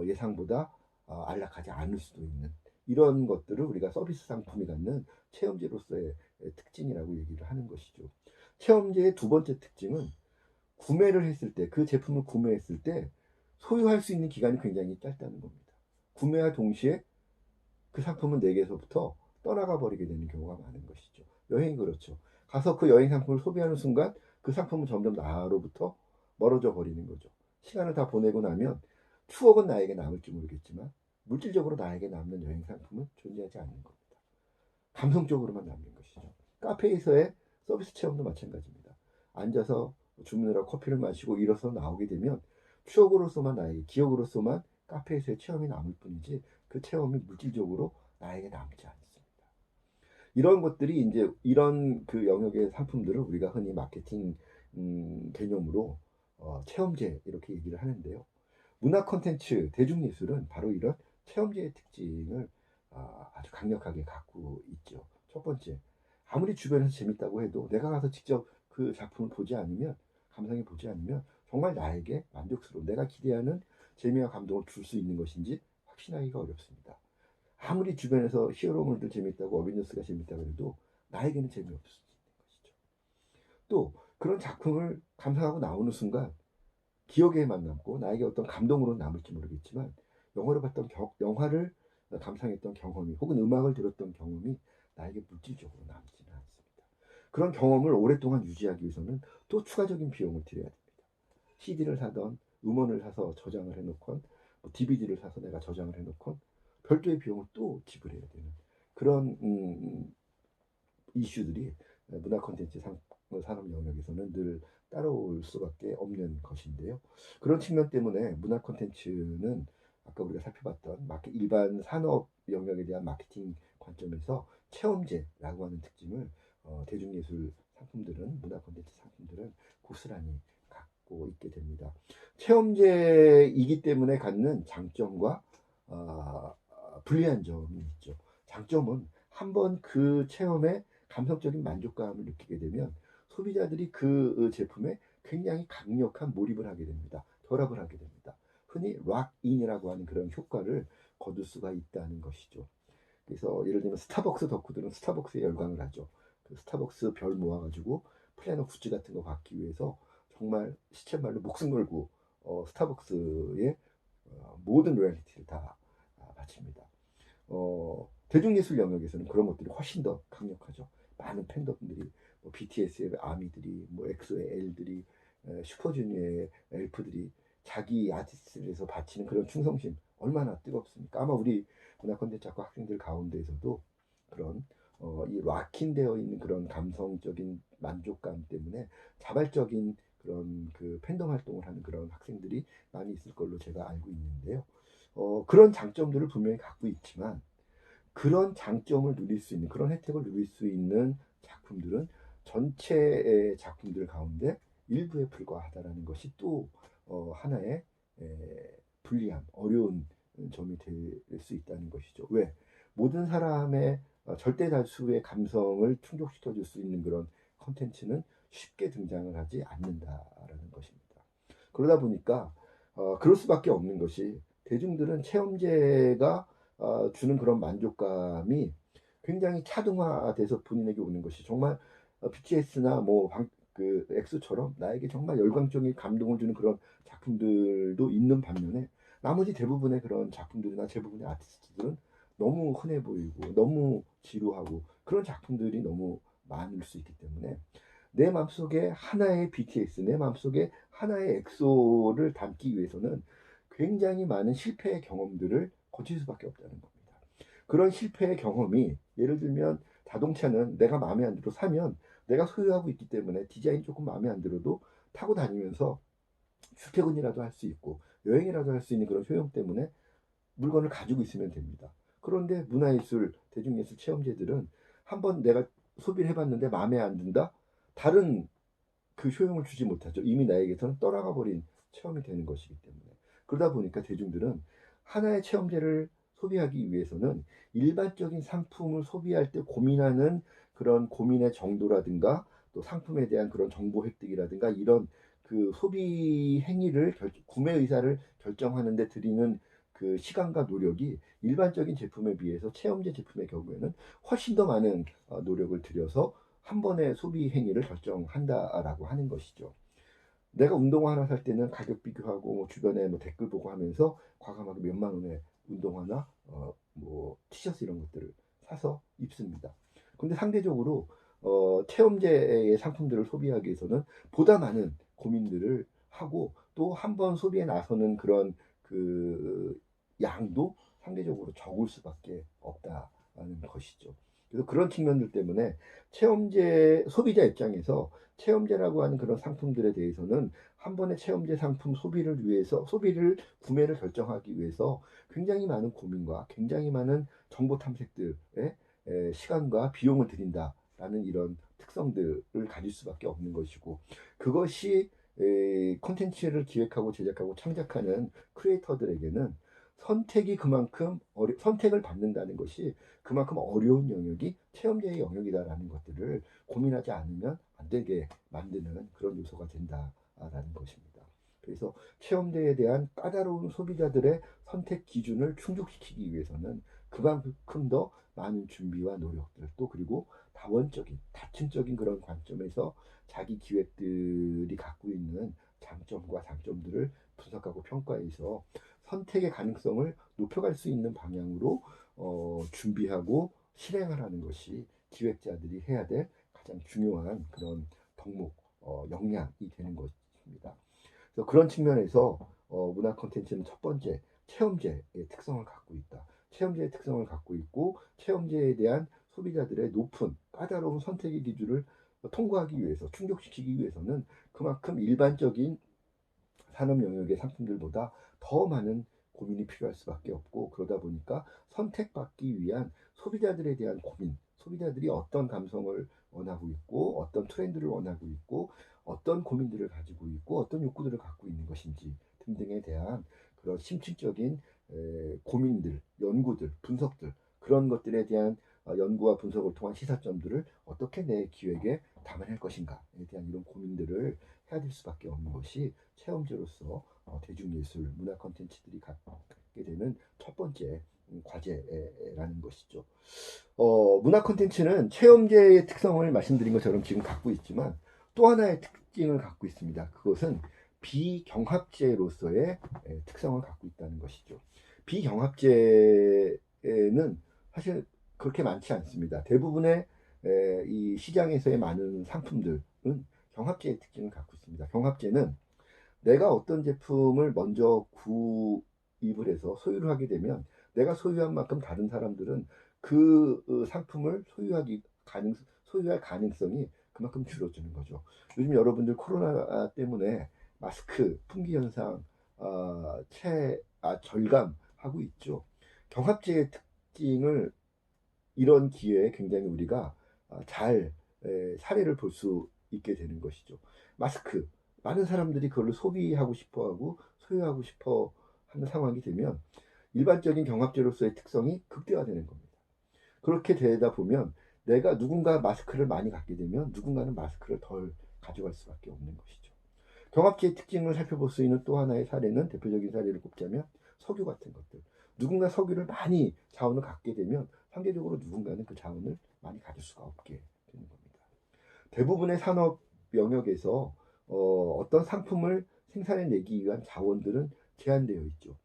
예상보다 안락하지 않을 수도 있는, 이런 것들을 우리가 서비스 상품이 갖는 체험제로서의 특징이라고 얘기를 하는 것이죠. 체험제의 두 번째 특징은 구매를 했을 때, 그 제품을 구매했을 때 소유할 수 있는 기간이 굉장히 짧다는 겁니다. 구매와 동시에 그 상품은 내게서부터 떠나가 버리게 되는 경우가 많은 것이죠. 여행이 그렇죠. 가서 그 여행 상품을 소비하는 순간 그 상품은 점점 나로부터 멀어져 버리는 거죠. 시간을 다 보내고 나면 추억은 나에게 남을지 모르겠지만 물질적으로 나에게 남는 여행 상품은 존재하지 않는 겁니다. 감성적으로만 남는 것이죠. 카페에서의 서비스 체험도 마찬가지입니다. 앉아서 주문을 하고 커피를 마시고 일어서 나오게 되면 추억으로서만, 나에게 기억으로서만 카페에서의 체험이 남을 뿐이지 그 체험이 물질적으로 나에게 남지 않습니다. 이런 것들이 이제 이런 그 영역의 상품들을 우리가 흔히 마케팅 개념으로 체험제 이렇게 얘기를 하는데요. 문화 콘텐츠, 대중예술은 바로 이런 체험제의 특징을 아주 강력하게 갖고 있죠. 첫 번째, 아무리 주변에서 재밌다고 해도 내가 가서 직접 그 작품을 보지 않으면, 감상해 보지 않으면 정말 나에게 만족스러운, 내가 기대하는 재미와 감동을 줄 수 있는 것인지 확신하기가 어렵습니다. 아무리 주변에서 히어로물들 재밌다고, 어벤져스가 재밌다고 해도 나에게는 재미없을 수 있는 것이죠. 또 그런 작품을 감상하고 나오는 순간 기억에만 남고 나에게 어떤 감동으로 남을지 모르겠지만, 영화를 감상했던 경험이, 혹은 음악을 들었던 경험이 나에게 물질적으로 남지는 않습니다. 그런 경험을 오랫동안 유지하기 위해서는 또 추가적인 비용을 들여야 됩니다. CD를 사던, 음원을 사서 저장을 해놓건, 뭐 DVD를 사서 내가 저장을 해놓건 별도의 비용을 또 지불해야 되는 그런 이슈들이 문화 콘텐츠 산업 영역에서는 늘 따라올 수밖에 없는 것인데요. 그런 측면 때문에 문화 콘텐츠는 아까 우리가 살펴봤던 일반 산업 영역에 대한 마케팅 관점에서 체험제라고 하는 특징을 대중예술 상품들은, 문화 콘텐츠 상품들은 고스란히 갖고 있게 됩니다. 체험제이기 때문에 갖는 장점과 불리한 점이 있죠. 장점은 한번 그 체험에 감성적인 만족감을 느끼게 되면 소비자들이 그 제품에 굉장히 강력한 몰입을 하게 됩니다. 결합을 하게 됩니다. 흔히 락인이라고 하는 그런 효과를 거둘 수가 있다는 것이죠. 그래서 예를 들면 스타벅스 덕후들은 스타벅스에 열광을 하죠. 그 스타벅스 별 모아가지고 플래너 굿즈 같은 거 받기 위해서 정말 시쳇말로 목숨 걸고 스타벅스의 모든 로얄리티를 다 바칩니다. 대중예술 영역에서는 그런 것들이 훨씬 더 강력하죠. 많은 팬덤들이, BTS의 아미들이, 엑소의 엘들이, 슈퍼주니어의 엘프들이 자기 아티스트에 대해서 바치는 그런 충성심 얼마나 뜨겁습니까? 아마 우리 문화 콘텐츠학과 학생들 가운데에서도 그런 이 락인되어 있는 그런 감성적인 만족감 때문에 자발적인 그런 그 팬덤 활동을 하는 그런 학생들이 많이 있을 걸로 제가 알고 있는데요. 그런 장점들을 분명히 갖고 있지만 그런 장점을 누릴 수 있는 그런 혜택을 누릴 수 있는 작품들은 전체의 작품들 가운데 일부에 불과하다라는 것이 또 하나의 불리함, 어려운 점이 될 수 있다는 것이죠. 왜? 모든 사람의 절대 다수의 감성을 충족시켜 줄 수 있는 그런 컨텐츠는 쉽게 등장을 하지 않는다라는 것입니다. 그러다 보니까 그럴 수밖에 없는 것이 대중들은 체험제가 주는 그런 만족감이 굉장히 차등화돼서 본인에게 오는 것이 정말 BTS나 그 엑소처럼 나에게 정말 열광적인 감동을 주는 그런 작품들도 있는 반면에 나머지 대부분의 그런 작품들이나 대부분의 아티스트들은 너무 흔해 보이고 너무 지루하고 그런 작품들이 너무 많을 수 있기 때문에 내 마음속에 하나의 BTS, 내 마음속에 하나의 엑소를 담기 위해서는 굉장히 많은 실패의 경험들을 거칠 수밖에 없다는 겁니다. 그런 실패의 경험이 예를 들면 자동차는 내가 마음에 안 들어 사면 내가 소유하고 있기 때문에 디자인이 조금 마음에 안 들어도 타고 다니면서 출퇴근이라도 할 수 있고 여행이라도 할 수 있는 그런 효용 때문에 물건을 가지고 있으면 됩니다. 그런데 문화예술, 대중예술 체험제들은 한번 내가 소비를 해봤는데 마음에 안 든다? 다른 그 효용을 주지 못하죠. 이미 나에게서는 떠나가 버린 체험이 되는 것이기 때문에. 그러다 보니까 대중들은 하나의 체험제를 소비하기 위해서는 일반적인 상품을 소비할 때 고민하는 그런 고민의 정도라든가 또 상품에 대한 그런 정보 획득이라든가 이런 그 소비 행위를 구매 의사를 결정하는 데 들이는 그 시간과 노력이 일반적인 제품에 비해서 체험제 제품의 경우에는 훨씬 더 많은 노력을 들여서 한 번의 소비 행위를 결정한다라고 하는 것이죠. 내가 운동화 하나 살 때는 가격 비교하고 주변에 댓글 보고 하면서 과감하게 몇만 원의 운동화나 티셔츠 이런 것들을 사서 입습니다. 근데 상대적으로 체험제의 상품들을 소비하기 위해서는 보다 많은 고민들을 하고 또 한 번 소비에 나서는 그런 그 양도 상대적으로 적을 수밖에 없다라는 것이죠. 그래서 그런 측면들 때문에 체험제 소비자 입장에서 체험제라고 하는 그런 상품들에 대해서는 한 번의 체험제 상품 소비를 위해서 소비를 구매를 결정하기 위해서 굉장히 많은 고민과 굉장히 많은 정보 탐색들에 시간과 비용을 들인다라는 이런 특성들을 가질 수밖에 없는 것이고 그것이 콘텐츠를 기획하고 제작하고 창작하는 크리에이터들에게는 선택이 그만큼 선택을 받는다는 것이 그만큼 어려운 영역이 체험제의 영역이다라는 것들을 고민하지 않으면 안 되게 만드는 그런 요소가 된다라는 것입니다. 그래서 체험제에 대한 까다로운 소비자들의 선택 기준을 충족시키기 위해서는 그만큼 더 많은 준비와 노력들 또 그리고 다원적인 다층적인 그런 관점에서 자기 기획들이 갖고 있는 장점과 장점들을 분석하고 평가해서 선택의 가능성을 높여갈 수 있는 방향으로 준비하고 실행하라는 것이 기획자들이 해야 될 가장 중요한 그런 덕목, 역량이 되는 것입니다. 그래서 그런 측면에서 문화 콘텐츠는 첫 번째 체험제의 특성을 갖고 있다. 체험제의 특성을 갖고 있고 체험제에 대한 소비자들의 높은 까다로운 선택의 기준을 통과하기 위해서 충족시키기 위해서는 그만큼 일반적인 산업 영역의 상품들보다 더 많은 고민이 필요할 수밖에 없고 그러다 보니까 선택받기 위한 소비자들에 대한 고민, 소비자들이 어떤 감성을 원하고 있고 어떤 트렌드를 원하고 있고 어떤 고민들을 가지고 있고 어떤 욕구들을 갖고 있는 것인지 등등에 대한 그런 심층적인 고민들, 연구들, 분석들 그런 것들에 대한 연구와 분석을 통한 시사점들을 어떻게 내 기획에 담아낼 것인가에 대한 이런 고민들을 해야 될 수밖에 없는 것이 체험제로서 대중예술, 문화 콘텐츠들이 갖게 되는 첫 번째 과제라는 것이죠. 문화 콘텐츠는 체험제의 특성을 말씀드린 것처럼 지금 갖고 있지만 또 하나의 특징을 갖고 있습니다. 그것은 비경합제로서의 특성을 갖고 있다는 것이죠. 비경합제는 사실 그렇게 많지 않습니다. 대부분의 이 시장에서의 많은 상품들은 경합제의 특징을 갖고 있습니다. 경합제는 내가 어떤 제품을 먼저 구입을 해서 소유를 하게 되면 내가 소유한 만큼 다른 사람들은 그 상품을 소유할 가능성이 그만큼 줄어드는 거죠. 요즘 여러분들 코로나 때문에 마스크 품귀 현상 절감하고 있죠. 경합제의 특징을 이런 기회에 굉장히 우리가 잘 사례를 볼 수 있게 되는 것이죠. 마스크 많은 사람들이 그걸로 소비하고 싶어하고 소유하고 싶어 하는 상황이 되면 일반적인 경합제로서의 특성이 극대화되는 겁니다. 그렇게 되다 보면 내가 누군가 마스크를 많이 갖게 되면 누군가는 마스크를 덜 가져갈 수밖에 없는 것이죠. 경합제의 특징을 살펴볼 수 있는 또 하나의 사례는 대표적인 사례를 꼽자면 석유 같은 것들. 누군가 석유를 많이 자원을 갖게 되면 상대적으로 누군가는 그 자원을 많이 가질 수가 없게 되는 겁니다. 대부분의 산업 영역에서 어떤 상품을 생산해내기 위한 자원들은 제한되어 있죠.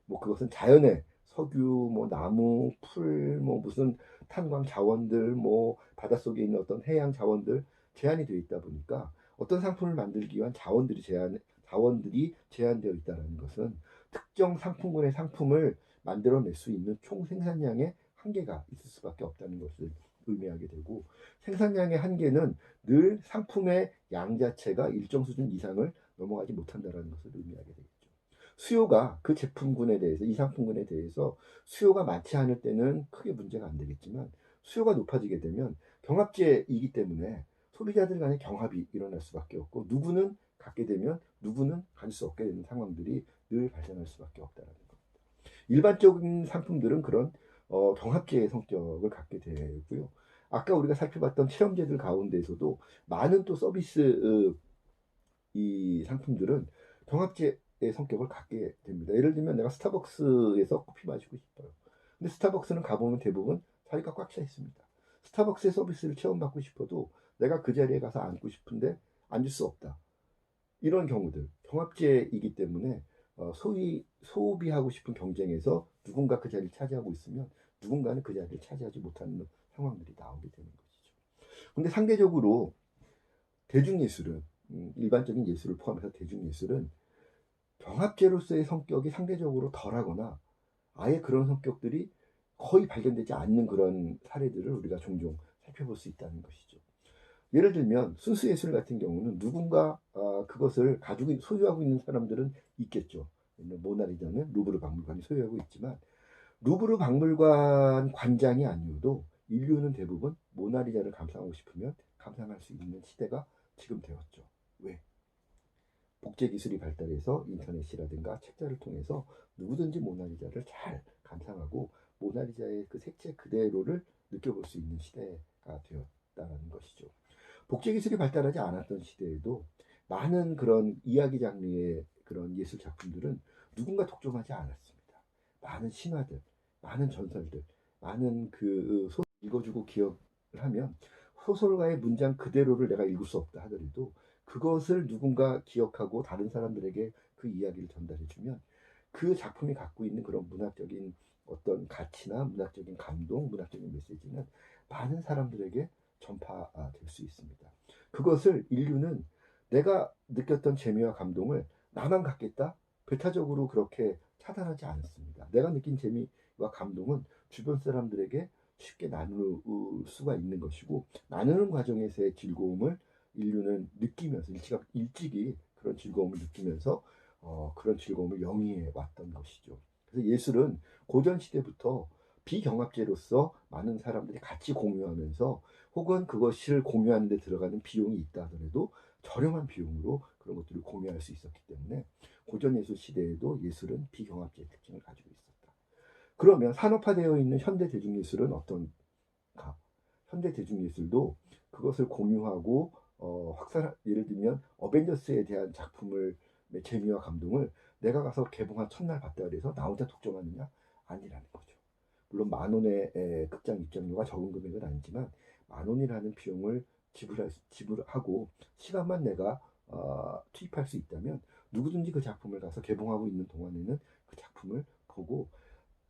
뭐 그것은 자연의 석유, 뭐 나무, 풀, 뭐 무슨 탄광 자원들, 뭐 바닷속에 있는 어떤 해양 자원들 제한이 되어 있다 보니까 어떤 상품을 만들기 위한 자원들이 제한되어 있다는 것은 특정 상품군의 상품을 만들어낼 수 있는 총 생산량의 한계가 있을 수밖에 없다는 것을 의미하게 되고 생산량의 한계는 늘 상품의 양 자체가 일정 수준 이상을 넘어가지 못한다는 것을 의미하게 되겠죠. 수요가 그 제품군에 대해서 이 상품군에 대해서 수요가 많지 않을 때는 크게 문제가 안 되겠지만 수요가 높아지게 되면 경합제이기 때문에 소비자들 간의 경합이 일어날 수밖에 없고 누구는 갖게 되면 누구는 가질 수 없게 되는 상황들이 늘 발생할 수밖에 없다는 겁니다. 일반적인 상품들은 그런 경합제의 성격을 갖게 되고요. 아까 우리가 살펴봤던 체험제들 가운데서도 많은 또 서비스 이 상품들은 경합제의 성격을 갖게 됩니다. 예를 들면 내가 스타벅스에서 커피 마시고 싶어요. 근데 스타벅스는 가보면 대부분 자리가 꽉 차 있습니다. 스타벅스의 서비스를 체험받고 싶어도 내가 그 자리에 가서 앉고 싶은데 앉을 수 없다. 이런 경우들 경합제이기 때문에 소비하고 싶은 경쟁에서 누군가 그 자리를 차지하고 있으면 누군가는 그 자리를 차지하지 못하는 상황들이 나오게 되는 것이죠. 근데 상대적으로 대중예술은 일반적인 예술을 포함해서 대중예술은 경합제로서의 성격이 상대적으로 덜하거나 아예 그런 성격들이 거의 발견되지 않는 그런 사례들을 우리가 종종 살펴볼 수 있다는 것이죠. 예를 들면 순수예술 같은 경우는 누군가 그것을 가지고 소유하고 있는 사람들은 있겠죠. 모나리자는 루브르 박물관이 소유하고 있지만 루브르 박물관 관장이 아니어도 인류는 대부분 모나리자를 감상하고 싶으면 감상할 수 있는 시대가 지금 되었죠. 왜? 복제 기술이 발달해서 인터넷이라든가 책자를 통해서 누구든지 모나리자를 잘 감상하고 모나리자의 그 색채 그대로를 느껴볼 수 있는 시대가 되었다는 것이죠. 복제 기술이 발달하지 않았던 시대에도 많은 그런 이야기 장르의 그런 예술 작품들은 누군가 독점하지 않았습니다. 많은 신화들, 많은 전설들, 많은 그 소설 읽어주고 기억을 하면 소설가의 문장 그대로를 내가 읽을 수 없다 하더라도 그것을 누군가 기억하고 다른 사람들에게 그 이야기를 전달해주면 그 작품이 갖고 있는 그런 문학적인 어떤 가치나 문학적인 감동, 문학적인 메시지는 많은 사람들에게 전파될 수 있습니다. 그것을 인류는 내가 느꼈던 재미와 감동을 나만 갖겠다? 배타적으로 그렇게 차단하지 않았습니다. 내가 느낀 재미와 감동은 주변 사람들에게 쉽게 나눌 수가 있는 것이고 나누는 과정에서의 즐거움을 인류는 느끼면서 일찍이 그런 즐거움을 느끼면서 그런 즐거움을 영위해 왔던 것이죠. 그래서 예술은 고전 시대부터 비경합제로서 많은 사람들이 같이 공유하면서 혹은 그것을 공유하는 데 들어가는 비용이 있다 하더라도 저렴한 비용으로 그런 것들을 공유할 수 있었기 때문에 고전 예술 시대에도 예술은 비경합제의 특징을 가지고 있었다. 그러면 산업화되어 있는 현대 대중예술은 어떤가? 현대 대중예술도 그것을 공유하고 예를 들면 어벤져스에 대한 작품을 재미와 감동을 내가 가서 개봉한 첫날 봤다 그래서 나 혼자 독점하느냐? 아니라는 거죠. 물론 만 원의 극장 입장료가 적은 금액은 아니지만 만 원이라는 비용을 지불하고 시간만 내가 투입할 수 있다면 누구든지 그 작품을 가서 개봉하고 있는 동안에는 그 작품을 보고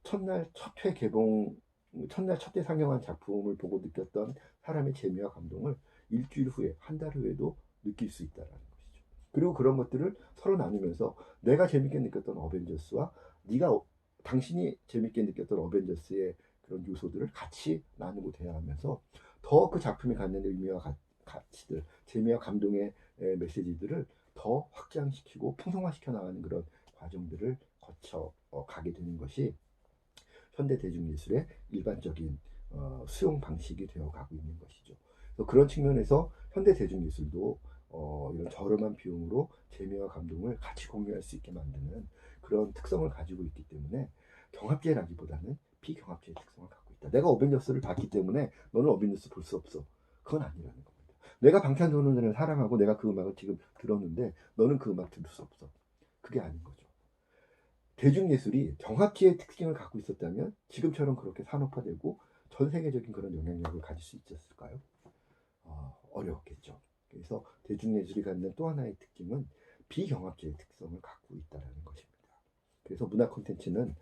첫날 첫 회 상영한 작품을 보고 느꼈던 사람의 재미와 감동을 일주일 후에 한 달 후에도 느낄 수 있다는 것이죠. 그리고 그런 것들을 서로 나누면서 내가 재밌게 느꼈던 어벤져스와 당신이 재밌게 느꼈던 어벤져스의 그런 요소들을 같이 나누고 대화하면서 더 그 작품이 갖는 의미와 가치들, 재미와 감동의 메시지들을 더 확장시키고 풍성화시켜 나가는 그런 과정들을 거쳐 가게 되는 것이 현대 대중예술의 일반적인 수용 방식이 되어 가고 있는 것이죠. 그래서 그런 측면에서 현대 대중예술도 이런 저렴한 비용으로 재미와 감동을 같이 공유할 수 있게 만드는 그런 특성을 가지고 있기 때문에 경합제라기보다는 비경합제의 특성을 갖고 있다. 내가 어벤져스를 봤기 때문에 너는 어벤져스 볼 수 없어. 그건 아니라는 겁니다. 내가 방탄소년단을 사랑하고 내가 그 음악을 지금 들었는데 너는 그 음악 들을 수 없어. 그게 아닌 거죠. 대중예술이 경합지의 특징을 갖고 있었다면 지금처럼 그렇게 산업화되고 전 세계적인 그런 영향력을 가질 수 있었을까요? 어려웠겠죠. 그래서 대중예술이 갖는 또 하나의 특징은 비경합제의 특성을 갖고 있다는 것입니다. 그래서 문화 콘텐츠는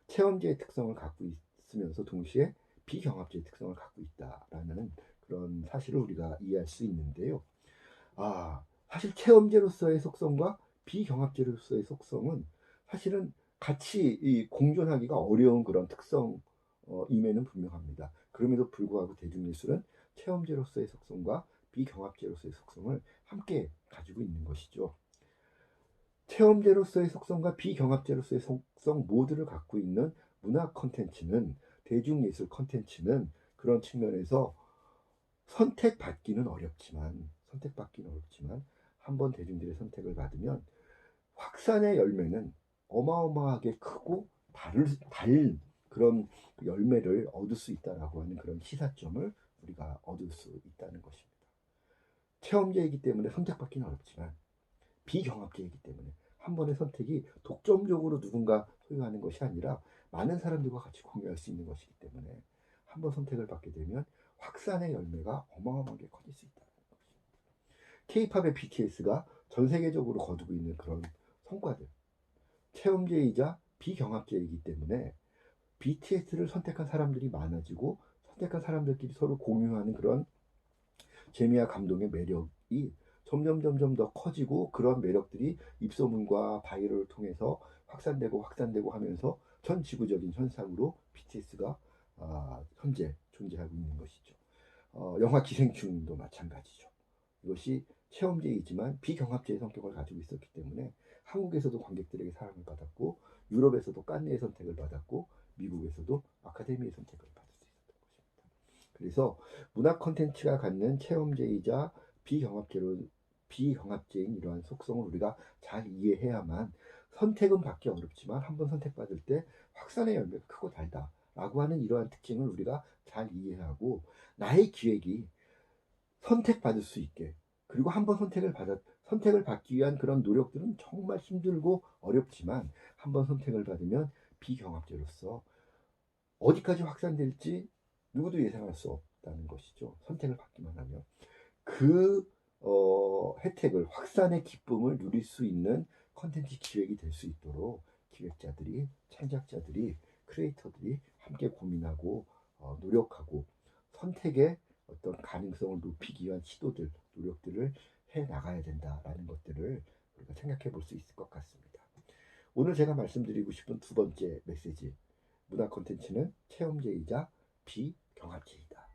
체험제의 특성을 갖고 있으면서 동시에 비경합제의 특성을 갖고 있다라는 그런 사실을 우리가 이해할 수 있는데요. 사실 체험제로서의 속성과 비경합제로서의 속성은 사실은 같이 공존하기가 어려운 그런 특성임에는 분명합니다. 그럼에도 불구하고 대중예술은 체험제로서의 속성과 비경합제로서의 속성을 함께 가지고 있는 것이죠. 체험제로서의 속성과 비경합제로서의 속성 모두를 갖고 있는 문화 콘텐츠는 대중예술 콘텐츠는 그런 측면에서 선택받기는 어렵지만 한번 대중들의 선택을 받으면 확산의 열매는 어마어마하게 크고 다른 그런 열매를 얻을 수 있다라고 하는 그런 시사점을 우리가 얻을 수 있다는 것입니다. 체험제이기 때문에 선택받기는 어렵지만 비경합제이기 때문에 한 번의 선택이 독점적으로 누군가 소유하는 것이 아니라 많은 사람들과 같이 공유할 수 있는 것이기 때문에 한 번 선택을 받게 되면 확산의 열매가 어마어마하게 커질 수 있다는 것입니다. K-팝의 BTS가 전 세계적으로 거두고 있는 그런 성과들, 체험제이자 비경합제이기 때문에 BTS를 선택한 사람들이 많아지고 선택한 사람들끼리 서로 공유하는 그런 재미와 감동의 매력이 점점 더 커지고 그런 매력들이 입소문과 바이럴을 통해서 확산되고 하면서 전 지구적인 현상으로 BTS가 현재 존재하고 있는 것이죠. 영화 기생충도 마찬가지죠. 이것이 체험제이지만 비경합제의 성격을 가지고 있었기 때문에 한국에서도 관객들에게 사랑을 받았고 유럽에서도 깐느의 선택을 받았고 미국에서도 아카데미의 선택을 받을 수 있었던 것입니다. 그래서 문화 콘텐츠가 갖는 체험제이자 비경합제인 이러한 속성을 우리가 잘 이해해야만 선택은 받기 어렵지만 한번 선택받을 때 확산의 열매가 크고 달다라고 하는 이러한 특징을 우리가 잘 이해하고 나의 기획이 선택받을 수 있게 그리고 한번 선택을 받기 위한 그런 노력들은 정말 힘들고 어렵지만 한번 선택을 받으면 비경합제로서 어디까지 확산될지 누구도 예상할 수 없다는 것이죠. 선택을 받기만 하면 그 혜택을 확산의 기쁨을 누릴 수 있는 컨텐츠 기획이 될 수 있도록 기획자들이 창작자들이 크리에이터들이 함께 고민하고 노력하고 선택의 어떤 가능성을 높이기 위한 시도들 노력들을 해 나가야 된다라는 것들을 우리가 생각해 볼 수 있을 것 같습니다. 오늘 제가 말씀드리고 싶은 두 번째 메시지 문화 콘텐츠는 체험제이자 비경합제이다.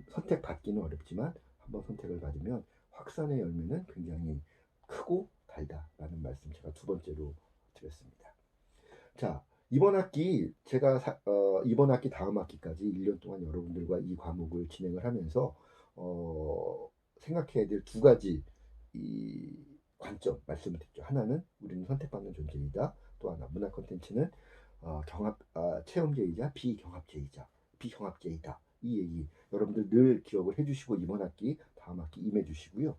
선택받기는 어렵지만 한번 선택을 받으면 확산의 열매는 굉장히 크고 달다라는 말씀 제가 두 번째로 드렸습니다. 자, 이번 학기 이번 학기 다음 학기까지 1년 동안 여러분들과 이 과목을 진행을 하면서 생각해야 될 두 가지 이 관점 말씀을 드렸죠. 하나는 우리는 선택받는 존재이다. 또 하나 문화 콘텐츠는 체험제이자 비경합제이다. 이 얘기 여러분들 늘 기억을 해주시고 이번 학기 다음 학기 임해주시고요.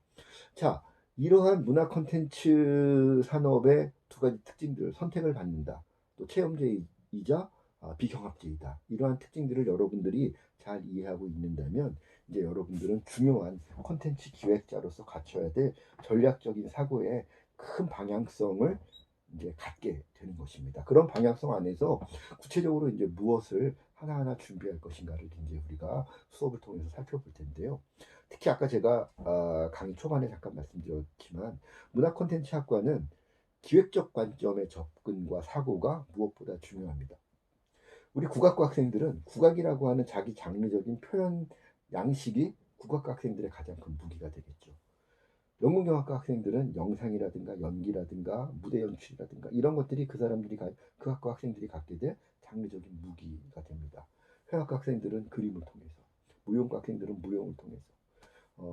자, 이러한 문화 콘텐츠 산업의 두 가지 특징들 선택을 받는다. 또 체험제이자 비경합제이다. 이러한 특징들을 여러분들이 잘 이해하고 있는다면 이제 여러분들은 중요한 콘텐츠 기획자로서 갖춰야 될 전략적인 사고의 큰 방향성을 이제 갖게 되는 것입니다. 그런 방향성 안에서 구체적으로 이제 무엇을 하나하나 준비할 것인가를 이제 우리가 수업을 통해서 살펴볼 텐데요. 특히 아까 제가 강의 초반에 잠깐 말씀드렸지만 문화 콘텐츠 학과는 기획적 관점의 접근과 사고가 무엇보다 중요합니다. 우리 국악과 학생들은 국악이라고 하는 자기 장르적인 표현 양식이 국악과 학생들의 가장 큰 무기가 되겠죠. 연극영화과 학생들은 영상이라든가 연기라든가 무대 연출이라든가 이런 것들이 그 학과 학생들이 갖게 될 장르적인 무기가 됩니다. 회화과 학생들은 그림을 통해서, 무용과 학생들은 무용을 통해서,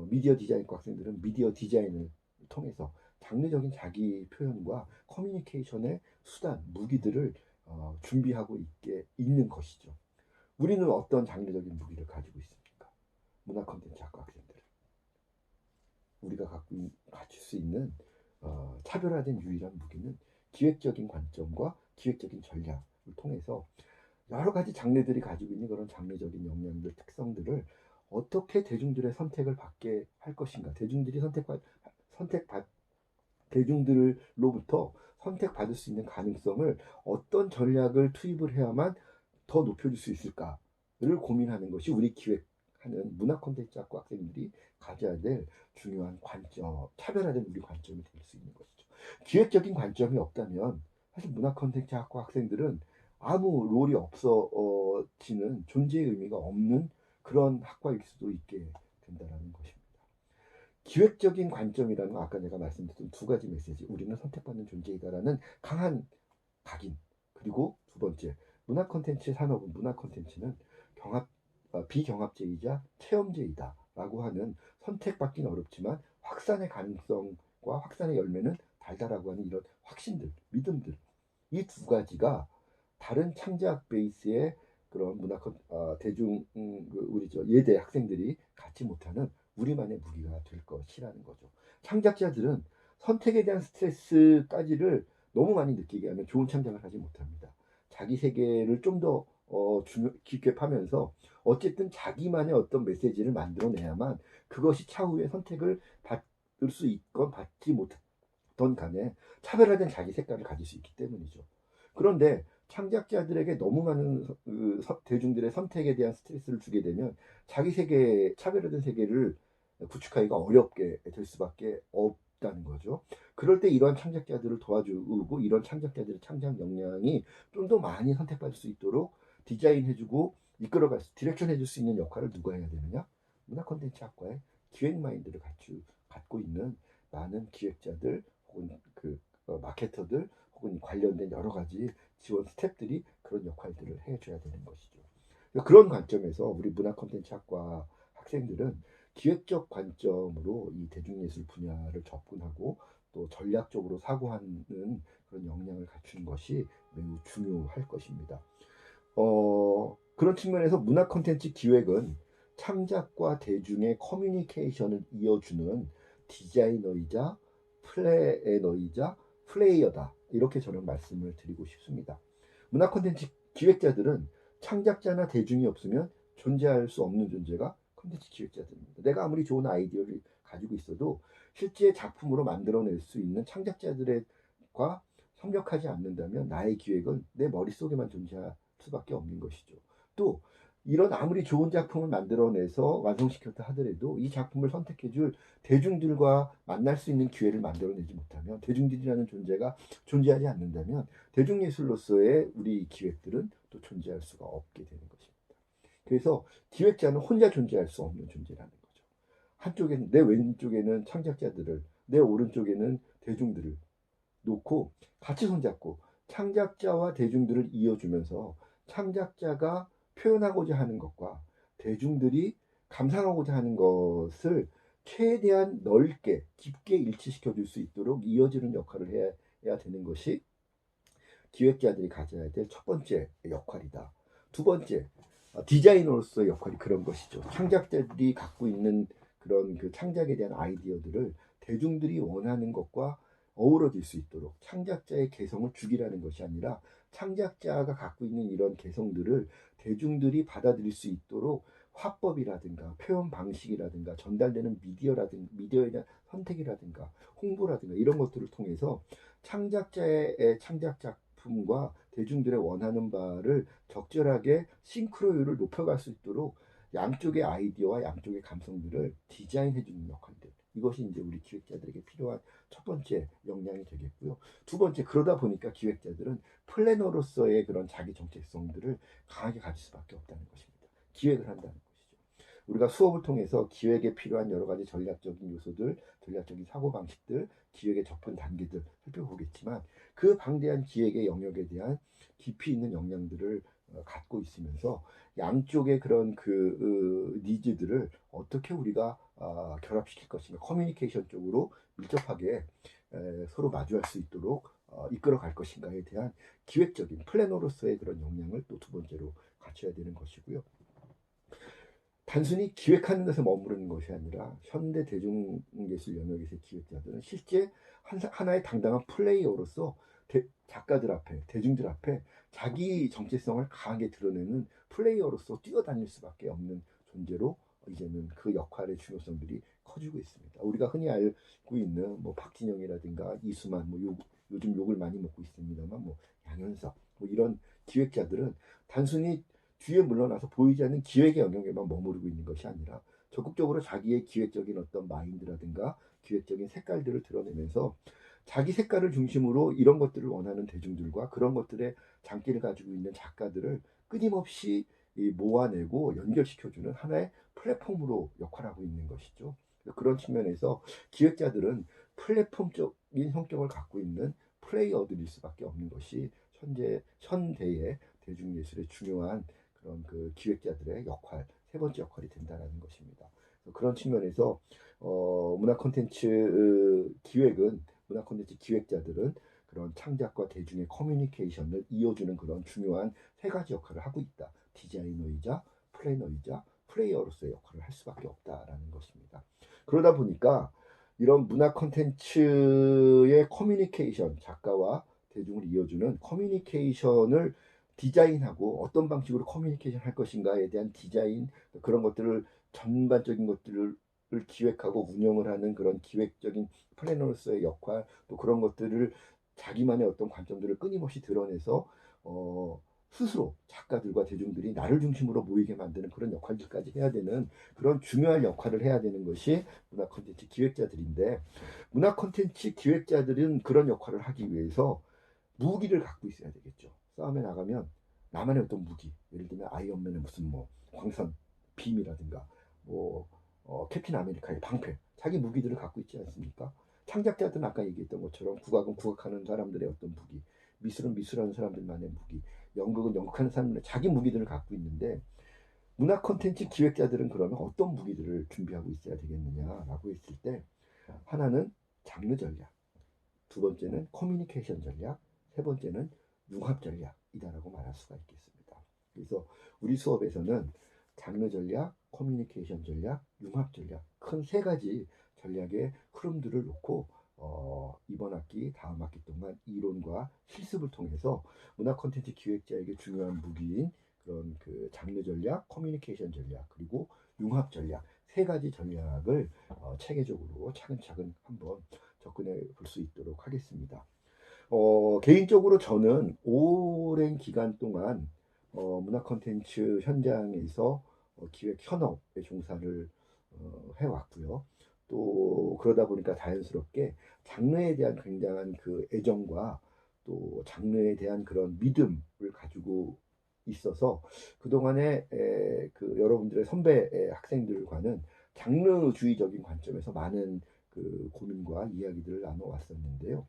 미디어 디자인과 학생들은 미디어 디자인을 통해서 장르적인 자기 표현과 커뮤니케이션의 수단, 무기들을 준비하고 있는 것이죠. 우리는 어떤 장르적인 무기를 가지고 있습니까? 문화 콘텐츠 학과 학생들은 우리가 가질 수 있는 차별화된 유일한 무기는 기획적인 관점과 기획적인 전략을 통해서 여러 가지 장르들이 가지고 있는 그런 장르적인 역량들, 특성들을 어떻게 대중들의 선택을 받게 할 것인가, 대중들로부터 선택받을 수 있는 가능성을 어떤 전략을 투입을 해야만 더 높여줄 수 있을까를 고민하는 것이 우리 기획하는 문화 콘텐츠학과 학생들이 가져야 될 중요한 관점, 차별화된 우리 관점이 될 수 있는 것이죠. 기획적인 관점이 없다면 사실 문화 콘텐츠학과 학생들은 아무 롤이 없어지는 존재의 의미가 없는 그런 학과일 수도 있게 된다는 것입니다. 기획적인 관점이라는 건 아까 내가 말씀드렸던 두 가지 메시지, 우리는 선택받는 존재이다라는 강한 각인, 그리고 두 번째, 문화 콘텐츠 산업은 문화 콘텐츠는 비경합제이자 체험제이다라고 하는 선택받기는 어렵지만 확산의 가능성과 확산의 열매는 달다라고 하는 이런 확신들, 믿음들, 이 두 가지가 다른 창작 베이스의 그런 우리 예대 학생들이 갖지 못하는 우리만의 무기가 될 것이라는 거죠. 창작자들은 선택에 대한 스트레스까지를 너무 많이 느끼게 하면 좋은 창작을 하지 못합니다. 자기 세계를 좀 더 깊게 파면서 어쨌든 자기만의 어떤 메시지를 만들어내야만 그것이 차후에 선택을 받을 수 있건 받지 못하던 간에 차별화된 자기 색깔을 가질 수 있기 때문이죠. 그런데 창작자들에게 너무 많은 대중들의 선택에 대한 스트레스를 주게 되면 자기 세계, 차별화된 세계를 구축하기가 어렵게 될 수밖에 없다는 거죠. 그럴 때 이러한 창작자들을 도와주고 이런 창작자들의 창작 역량이 좀 더 많이 선택받을 수 있도록 디자인해주고 디렉션 해줄 수 있는 역할을 누가 해야 되느냐? 문화 콘텐츠 학과의 기획 마인드를 갖고 있는 많은 기획자들 혹은 마케터들 혹은 관련된 여러 가지 지원 스태프들이 그런 역할들을 해줘야 되는 것이죠. 그런 관점에서 우리 문화 콘텐츠 학과 학생들은 기획적 관점으로 이 대중예술 분야를 접근하고 또 전략적으로 사고하는 그런 역량을 갖추는 것이 매우 중요할 것입니다. 그런 측면에서 문화 콘텐츠 기획은 창작과 대중의 커뮤니케이션을 이어주는 디자이너이자 플래너이자 플레이어다. 이렇게 저는 말씀을 드리고 싶습니다. 문화 콘텐츠 기획자들은 창작자나 대중이 없으면 존재할 수 없는 존재가 콘텐츠 기획자들입니다. 내가 아무리 좋은 아이디어를 가지고 있어도 실제 작품으로 만들어낼 수 있는 창작자들과 협력하지 않는다면 나의 기획은 내 머릿속에만 존재할 수밖에 없는 것이죠. 또 이런 아무리 좋은 작품을 만들어내서 완성시켰다 하더라도 이 작품을 선택해줄 대중들과 만날 수 있는 기회를 만들어내지 못하면, 대중들이라는 존재가 존재하지 않는다면 대중예술로서의 우리 기획들은 또 존재할 수가 없게 되는 것입니다. 그래서 기획자는 혼자 존재할 수 없는 존재라는 거죠. 한쪽에는 내 왼쪽에는 창작자들을, 내 오른쪽에는 대중들을 놓고 같이 손잡고 창작자와 대중들을 이어주면서 창작자가 표현하고자 하는 것과 대중들이 감상하고자 하는 것을 최대한 넓게 깊게 일치시켜 줄 수 있도록 이어지는 역할을 해야 되는 것이 기획자들이 가져야 될 첫 번째 역할이다. 두 번째, 디자이너로서의 역할이 그런 것이죠. 창작자들이 갖고 있는 그런 창작에 대한 아이디어들을 대중들이 원하는 것과 어우러질 수 있도록 창작자의 개성을 죽이라는 것이 아니라 창작자가 갖고 있는 이런 개성들을 대중들이 받아들일 수 있도록 화법이라든가 표현 방식이라든가 전달되는 미디어에 대한 선택이라든가 홍보라든가 이런 것들을 통해서 창작자의 창작 작품과 대중들의 원하는 바를 적절하게 싱크로율을 높여갈 수 있도록 양쪽의 아이디어와 양쪽의 감성들을 디자인해 주는 역할들. 이것이 이제 우리 기획자들에게 필요한 첫 번째 역량이 되겠고요. 두 번째, 그러다 보니까 기획자들은 플래너로서의 그런 자기 정체성들을 강하게 가질 수밖에 없다는 것입니다. 기획을 한다는 것이죠. 우리가 수업을 통해서 기획에 필요한 여러 가지 전략적인 요소들, 전략적인 사고방식들, 기획의 접근 단계들 살펴보겠지만, 그 방대한 기획의 영역에 대한 깊이 있는 역량들을 갖고 있으면서 양쪽의 그런 니즈들을 어떻게 우리가 결합시킬 것인가, 커뮤니케이션 쪽으로 밀접하게 서로 마주할 수 있도록 이끌어 갈 것인가에 대한 기획적인 플래너로서의 그런 역량을 또 두 번째로 갖춰야 되는 것이고요. 단순히 기획하는 데서 머무르는 것이 아니라 현대 대중예술 영역에서의 기획자들은 실제 하나의 당당한 플레이어로서 작가들 앞에, 대중들 앞에 자기 정체성을 강하게 드러내는 플레이어로서 뛰어다닐 수밖에 없는 존재로 이제는 그 역할의 중요성들이 커지고 있습니다. 우리가 흔히 알고 있는 뭐 박진영이라든가 이수만, 요즘 욕을 많이 먹고 있습니다만 양현석, 이런 기획자들은 단순히 뒤에 물러나서 보이지 않는 기획의 영역에만 머무르고 있는 것이 아니라 적극적으로 자기의 기획적인 어떤 마인드라든가 기획적인 색깔들을 드러내면서 자기 색깔을 중심으로 이런 것들을 원하는 대중들과 그런 것들의 장기를 가지고 있는 작가들을 끊임없이 모아내고 연결시켜주는 하나의 플랫폼으로 역할하고 있는 것이죠. 그런 측면에서 기획자들은 플랫폼적인 성격을 갖고 있는 플레이어들일 수밖에 없는 것이 현대의 대중예술의 중요한 그런 그 기획자들의 역할, 세 번째 역할이 된다는 것입니다. 그런 측면에서 문화 콘텐츠 기획은, 문화 콘텐츠 기획자들은 그런 창작과 대중의 커뮤니케이션을 이어주는 그런 중요한 세 가지 역할을 하고 있다. 디자이너이자 플래너이자 플레이어로서의 역할을 할 수밖에 없다라는 것입니다. 그러다 보니까 이런 문화 콘텐츠의 커뮤니케이션, 작가와 대중을 이어주는 커뮤니케이션을 디자인하고 어떤 방식으로 커뮤니케이션 할 것인가에 대한 디자인, 그런 것들을 전반적인 것들을 기획하고 운영을 하는 그런 기획적인 플래너로서의 역할, 또 그런 것들을 자기만의 어떤 관점들을 끊임없이 드러내서 스스로 작가들과 대중들이 나를 중심으로 모이게 만드는 그런 역할들까지 해야 되는 그런 중요한 역할을 해야 되는 것이 문화 콘텐츠 기획자들인데, 문화 콘텐츠 기획자들은 그런 역할을 하기 위해서 무기를 갖고 있어야 되겠죠. 싸움에 나가면 나만의 어떤 무기, 예를 들면 아이언맨의 무슨 광선 빔이라든가 캡틴 아메리카의 방패, 자기 무기들을 갖고 있지 않습니까? 창작자들은 아까 얘기했던 것처럼 국악은 국악하는 사람들의 어떤 무기, 미술은 미술하는 사람들만의 무기, 연극은 연극하는 사람들의 자기 무기들을 갖고 있는데, 문화 콘텐츠 기획자들은 그러면 어떤 무기들을 준비하고 있어야 되겠느냐라고 했을 때, 하나는 장르 전략, 두 번째는 커뮤니케이션 전략, 세 번째는 융합 전략이다라고 말할 수가 있겠습니다. 그래서 우리 수업에서는 장르 전략, 커뮤니케이션 전략, 융합 전략, 큰 세 가지 전략의 흐름들을 놓고 이번 학기, 다음 학기 동안 이론과 실습을 통해서 문화 콘텐츠 기획자에게 중요한 무기인 그런 그 장르 전략, 커뮤니케이션 전략, 그리고 융합 전략, 세 가지 전략을 체계적으로 차근차근 한번 접근해 볼 수 있도록 하겠습니다. 개인적으로 저는 오랜 기간 동안 문화 콘텐츠 현장에서 기획 현업에 종사를 해왔고요. 또 그러다 보니까 자연스럽게 장르에 대한 굉장한 그 애정과 또 장르에 대한 그런 믿음을 가지고 있어서 그동안에 그 여러분들의 선배 학생들과는 장르주의적인 관점에서 많은 그 고민과 이야기들을 나눠왔었는데요.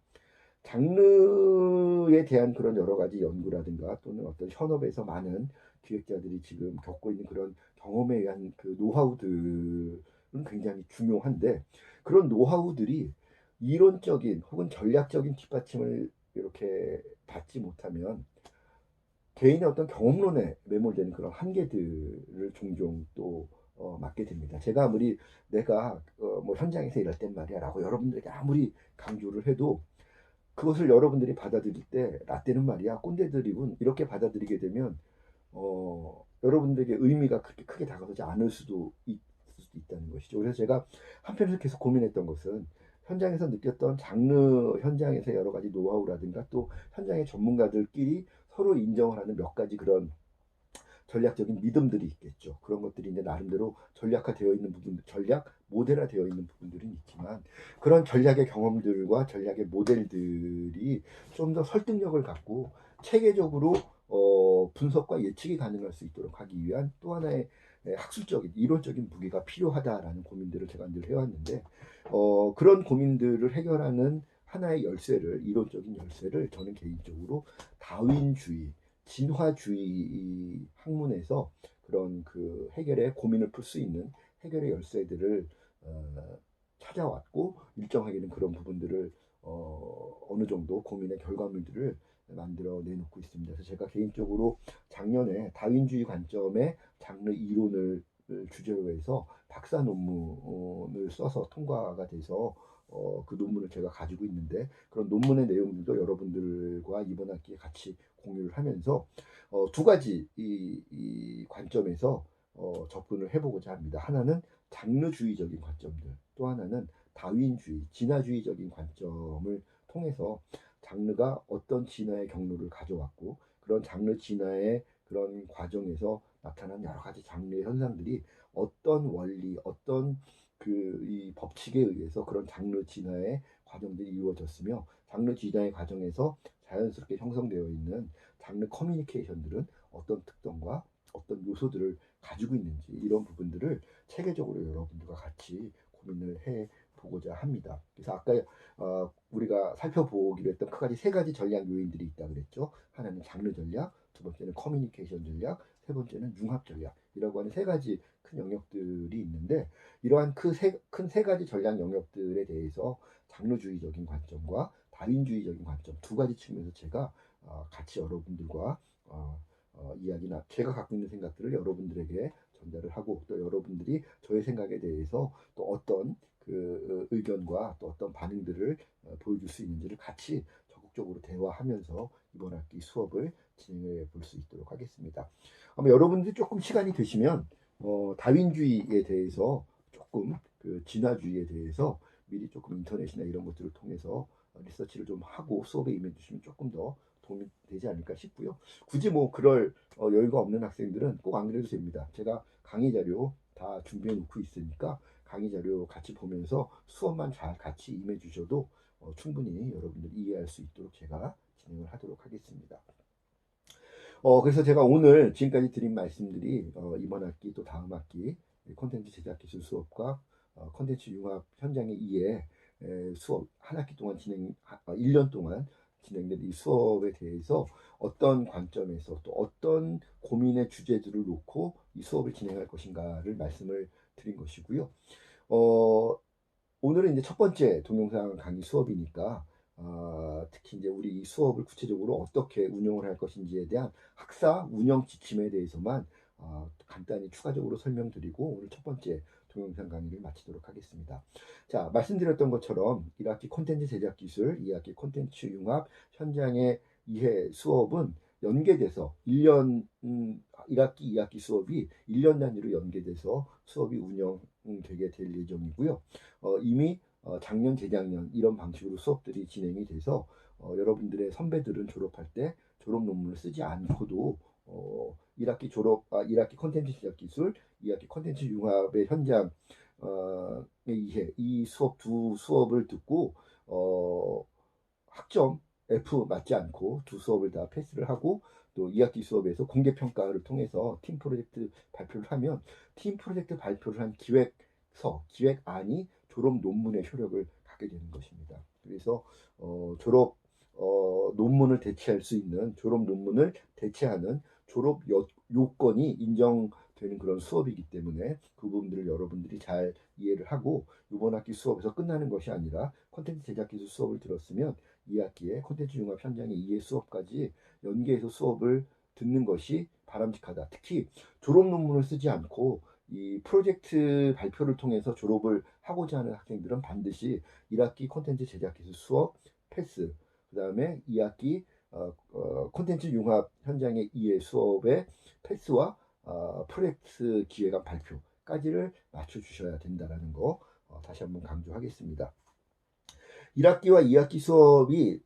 장르에 대한 그런 여러 가지 연구라든가 또는 어떤 현업에서 많은 기획자들이 지금 겪고 있는 그런 경험에 의한 그 노하우들은 굉장히 중요한데, 그런 노하우들이 이론적인 혹은 전략적인 뒷받침을 이렇게 받지 못하면 개인의 어떤 경험론에 매몰되는 그런 한계들을 종종 또 맞게 됩니다. 제가 아무리 내가 현장에서 일할 땐 말이야 라고 여러분들에게 아무리 강조를 해도 그것을 여러분들이 받아들일 때 라떼는 말이야 꼰대들이군 이렇게 받아들이게 되면 여러분들에게 의미가 그렇게 크게 다가오지 않을 수도 있다는 것이죠. 그래서 제가 한편에서 계속 고민했던 것은 현장에서 느꼈던 장르 현장에서 여러 가지 노하우라든가 또 현장의 전문가들끼리 서로 인정을 하는 몇 가지 그런 전략적인 믿음들이 있겠죠. 그런 것들이 이제 나름대로 전략화되어 있는 부분, 전략 모델화되어 있는 부분들은 있지만 그런 전략의 경험들과 전략의 모델들이 좀 더 설득력을 갖고 체계적으로 분석과 예측이 가능할 수 있도록 하기 위한 또 하나의 학술적인 이론적인 무기가 필요하다라는 고민들을 제가 늘 해왔는데 그런 고민들을 해결하는 하나의 열쇠를 이론적인 열쇠를 저는 개인적으로 다윈주의 진화주의 학문에서 그런 그 해결의 고민을 풀 수 있는 해결의 열쇠들을 찾아왔고 일정하게는 그런 부분들을 어느 정도 고민의 결과물들을 만들어 내놓고 있습니다. 그래서 제가 개인적으로 작년에 다윈주의 관점의 장르 이론을 주제로 해서 박사 논문을 써서 통과가 돼서 그 논문을 제가 가지고 있는데 그런 논문의 내용들도 여러분들과 이번 학기에 같이 공유를 하면서 두 가지 이 관점에서 접근을 해보고자 합니다. 하나는 장르주의적인 관점들, 또 하나는 다윈주의, 진화주의적인 관점을 통해서 장르가 어떤 진화의 경로를 가져왔고 그런 장르 진화의 그런 과정에서 나타난 여러 가지 장르의 현상들이 어떤 원리, 어떤 그 이 법칙에 의해서 그런 장르 진화의 과정들이 이루어졌으며 장르 진화의 과정에서 자연스럽게 형성되어 있는 장르 커뮤니케이션들은 어떤 특성과 어떤 요소들을 가지고 있는지 이런 부분들을 체계적으로 여러분들과 같이 고민을 해 보고자 합니다. 그래서 아까 우리가 살펴보기로 했던 크게 세 가지 전략 요인들이 있다 그랬죠. 하나는 장르 전략, 두 번째는 커뮤니케이션 전략, 세 번째는 융합 전략이라고 하는 세 가지 큰 영역들이 있는데 이러한 큰 세 가지 전략 영역들에 대해서 장르주의적인 관점과 다윈주의적인 관점 두 가지 측면에서 제가 같이 여러분들과 이야기나 제가 갖고 있는 생각들을 여러분들에게 전달을 하고 또 여러분들이 저의 생각에 대해서 또 어떤 그 의견과 또 어떤 반응들을 보여줄 수 있는지를 같이 적극적으로 대화하면서 이번 학기 수업을 진행해 볼 수 있도록 하겠습니다. 아마 여러분들이 조금 시간이 되시면 다윈주의에 대해서 조금 그 진화주의에 대해서 미리 조금 인터넷이나 이런 것들을 통해서 리서치를 좀 하고 수업에 임해주시면 조금 더 도움이 되지 않을까 싶고요. 굳이 뭐 그럴 여유가 없는 학생들은 꼭 안 그래도 됩니다. 제가 강의 자료 다 준비해 놓고 있으니까 강의 자료 같이 보면서 수업만 잘 같이 임해 주셔도 충분히 여러분들이 이해할 수 있도록 제가 진행을 하도록 하겠습니다. 그래서 제가 오늘 지금까지 드린 말씀들이 이번 학기 또 다음 학기 콘텐츠 제작 기술 수업과 콘텐츠 융합 현장의 이해 수업 한 학기 동안 1년 동안 진행된 이 수업에 대해서 어떤 관점에서 또 어떤 고민의 주제들을 놓고 이 수업을 진행할 것인가를 말씀을 드린 것이고요. 오늘은 이제 첫 번째 동영상 강의 수업이니까 특히 이제 우리 이 수업을 구체적으로 어떻게 운영을 할 것인지에 대한 학사 운영 지침에 대해서만 간단히 추가적으로 설명드리고 오늘 첫 번째 동영상 강의를 마치도록 하겠습니다. 자, 말씀드렸던 것처럼 1학기 콘텐츠 제작 기술, 2학기 콘텐츠 융합 현장의 이해 수업은 연계돼서 1년 1학기, 2학기 수업이 1년 단위로 연계돼서 수업이 운영되게 될 예정이고요. 이미 작년, 재작년 이런 방식으로 수업들이 진행이 돼서 여러분들의 선배들은 졸업할 때 졸업 논문을 쓰지 않고도 1학기 콘텐츠 제작 기술, 2학기 콘텐츠 융합의 현장 이해 이 수업 두 수업을 듣고 학점 F 맞지 않고 두 수업을 다 패스를 하고 또 2학기 수업에서 공개 평가를 통해서 팀 프로젝트 발표를 하면 팀 프로젝트 발표를 한 기획안이 졸업 논문의 효력을 갖게 되는 것입니다. 그래서 졸업 논문을 대체할 수 있는 졸업 논문을 대체하는 졸업 요건이 인정되는 그런 수업이기 때문에 그 부분들을 여러분들이 잘 이해를 하고 이번 학기 수업에서 끝나는 것이 아니라 콘텐츠 제작 기술 수업을 들었으면 2학기에 콘텐츠 융합 현장의 이해 수업까지 연계해서 수업을 듣는 것이 바람직하다. 특히 졸업 논문을 쓰지 않고 이 프로젝트 발표를 통해서 졸업을 하고자 하는 학생들은 반드시 1학기 콘텐츠 제작 기술 수업 패스, 그 다음에 2학기 콘텐츠 융합 현장의 이해 수업의 패스와 프로젝트 기획안 발표까지를 맞춰주셔야 된다는 거 다시 한번 강조하겠습니다. 1학기와 2학기 수업이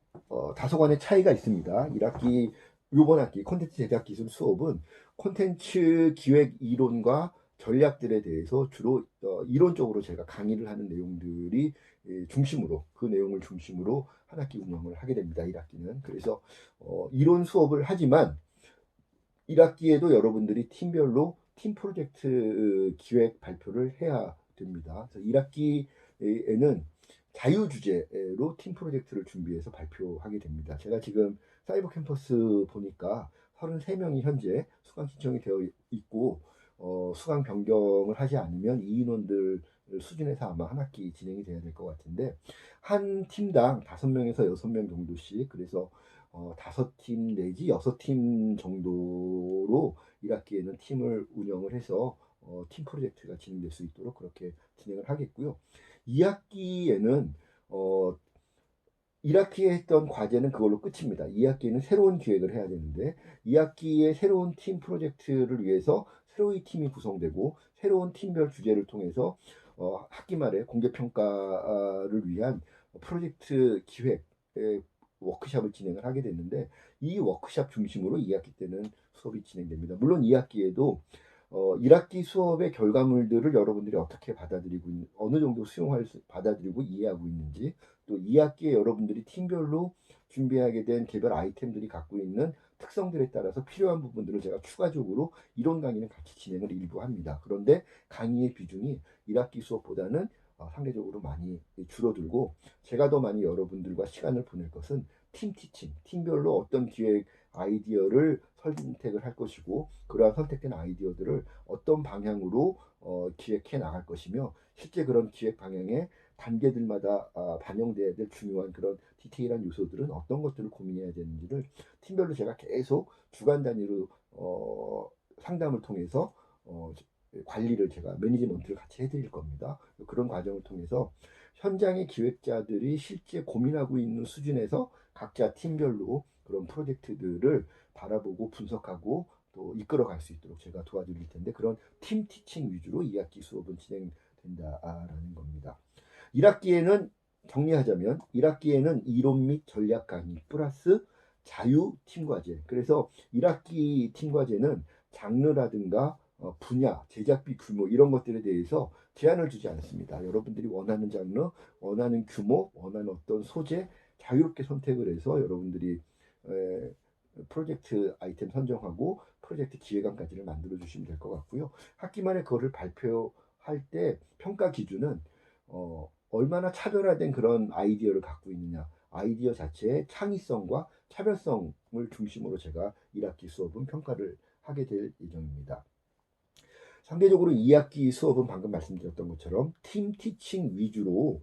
다소간의 차이가 있습니다. 1학기 요번 학기 콘텐츠 제작 기술 수업은 콘텐츠 기획 이론과 전략들에 대해서 주로 이론적으로 제가 강의를 하는 내용들이 중심으로 그 내용을 중심으로 한 학기 운영을 하게 됩니다. 1학기는. 그래서 이론 수업을 하지만 1학기에도 여러분들이 팀별로 팀 프로젝트 기획 발표를 해야 됩니다. 그래서 1학기에는 자유 주제로 팀 프로젝트를 준비해서 발표하게 됩니다. 제가 지금 사이버 캠퍼스 보니까 33명이 현재 수강 신청이 되어 있고 수강 변경을 하지 않으면 이 인원들 수준에서 아마 한 학기 진행이 돼야 될 것 같은데 한 팀당 5명에서 6명 정도씩 그래서 5팀 내지 6팀 정도로 1학기에는 팀을 운영을 해서 팀 프로젝트가 진행될 수 있도록 그렇게 진행을 하겠고요. 2학기에는 1학기에 했던 과제는 그걸로 끝입니다. 2학기에는 새로운 기획을 해야 되는데 2학기에 새로운 팀 프로젝트를 위해서 새로운 팀이 구성되고 새로운 팀별 주제를 통해서 학기 말에 공개평가를 위한 프로젝트 기획 워크숍을 진행을 하게 됐는데 이 워크숍 중심으로 2학기 때는 수업이 진행됩니다. 물론 2학기에도 1학기 수업의 결과물들을 여러분들이 어떻게 받아들이고 어느 정도 받아들이고 이해하고 있는지 또 2학기에 여러분들이 팀별로 준비하게 된 개별 아이템들이 갖고 있는 특성들에 따라서 필요한 부분들을 제가 추가적으로 이론 강의는 같이 진행을 일부 합니다. 그런데 강의의 비중이 1학기 수업보다는 상대적으로 많이 줄어들고 제가 더 많이 여러분들과 시간을 보낼 것은 팀 티칭, 팀별로 어떤 기획 아이디어를 선택을 할 것이고 그러한 선택된 아이디어들을 어떤 방향으로 기획해 나갈 것이며 실제 그런 기획 방향의 단계들마다 반영돼야 될 중요한 그런 디테일한 요소들은 어떤 것들을 고민해야 되는지를 팀별로 제가 계속 주간 단위로 상담을 통해서 관리를 제가 매니지먼트를 같이 해드릴 겁니다. 그런 과정을 통해서 현장의 기획자들이 실제 고민하고 있는 수준에서 각자 팀별로 그런 프로젝트들을 바라보고 분석하고 또 이끌어갈 수 있도록 제가 도와드릴 텐데 그런 팀 티칭 위주로 2학기 수업은 진행된다라는 겁니다. 1학기에는 정리하자면 1학기에는 이론 및 전략 강의 플러스 자유 팀 과제. 그래서 1학기 팀 과제는 장르라든가 분야, 제작비 규모 이런 것들에 대해서 제한을 주지 않습니다. 여러분들이 원하는 장르, 원하는 규모, 원하는 어떤 소재 자유롭게 선택을 해서 여러분들이 프로젝트 아이템 선정하고 프로젝트 기획안까지를 만들어 주시면 될 것 같고요. 학기 말에 그거를 발표할 때 평가 기준은 얼마나 차별화된 그런 아이디어를 갖고 있느냐 아이디어 자체의 창의성과 차별성을 중심으로 제가 1학기 수업은 평가를 하게 될 예정입니다. 상대적으로 2학기 수업은 방금 말씀드렸던 것처럼 팀 티칭 위주로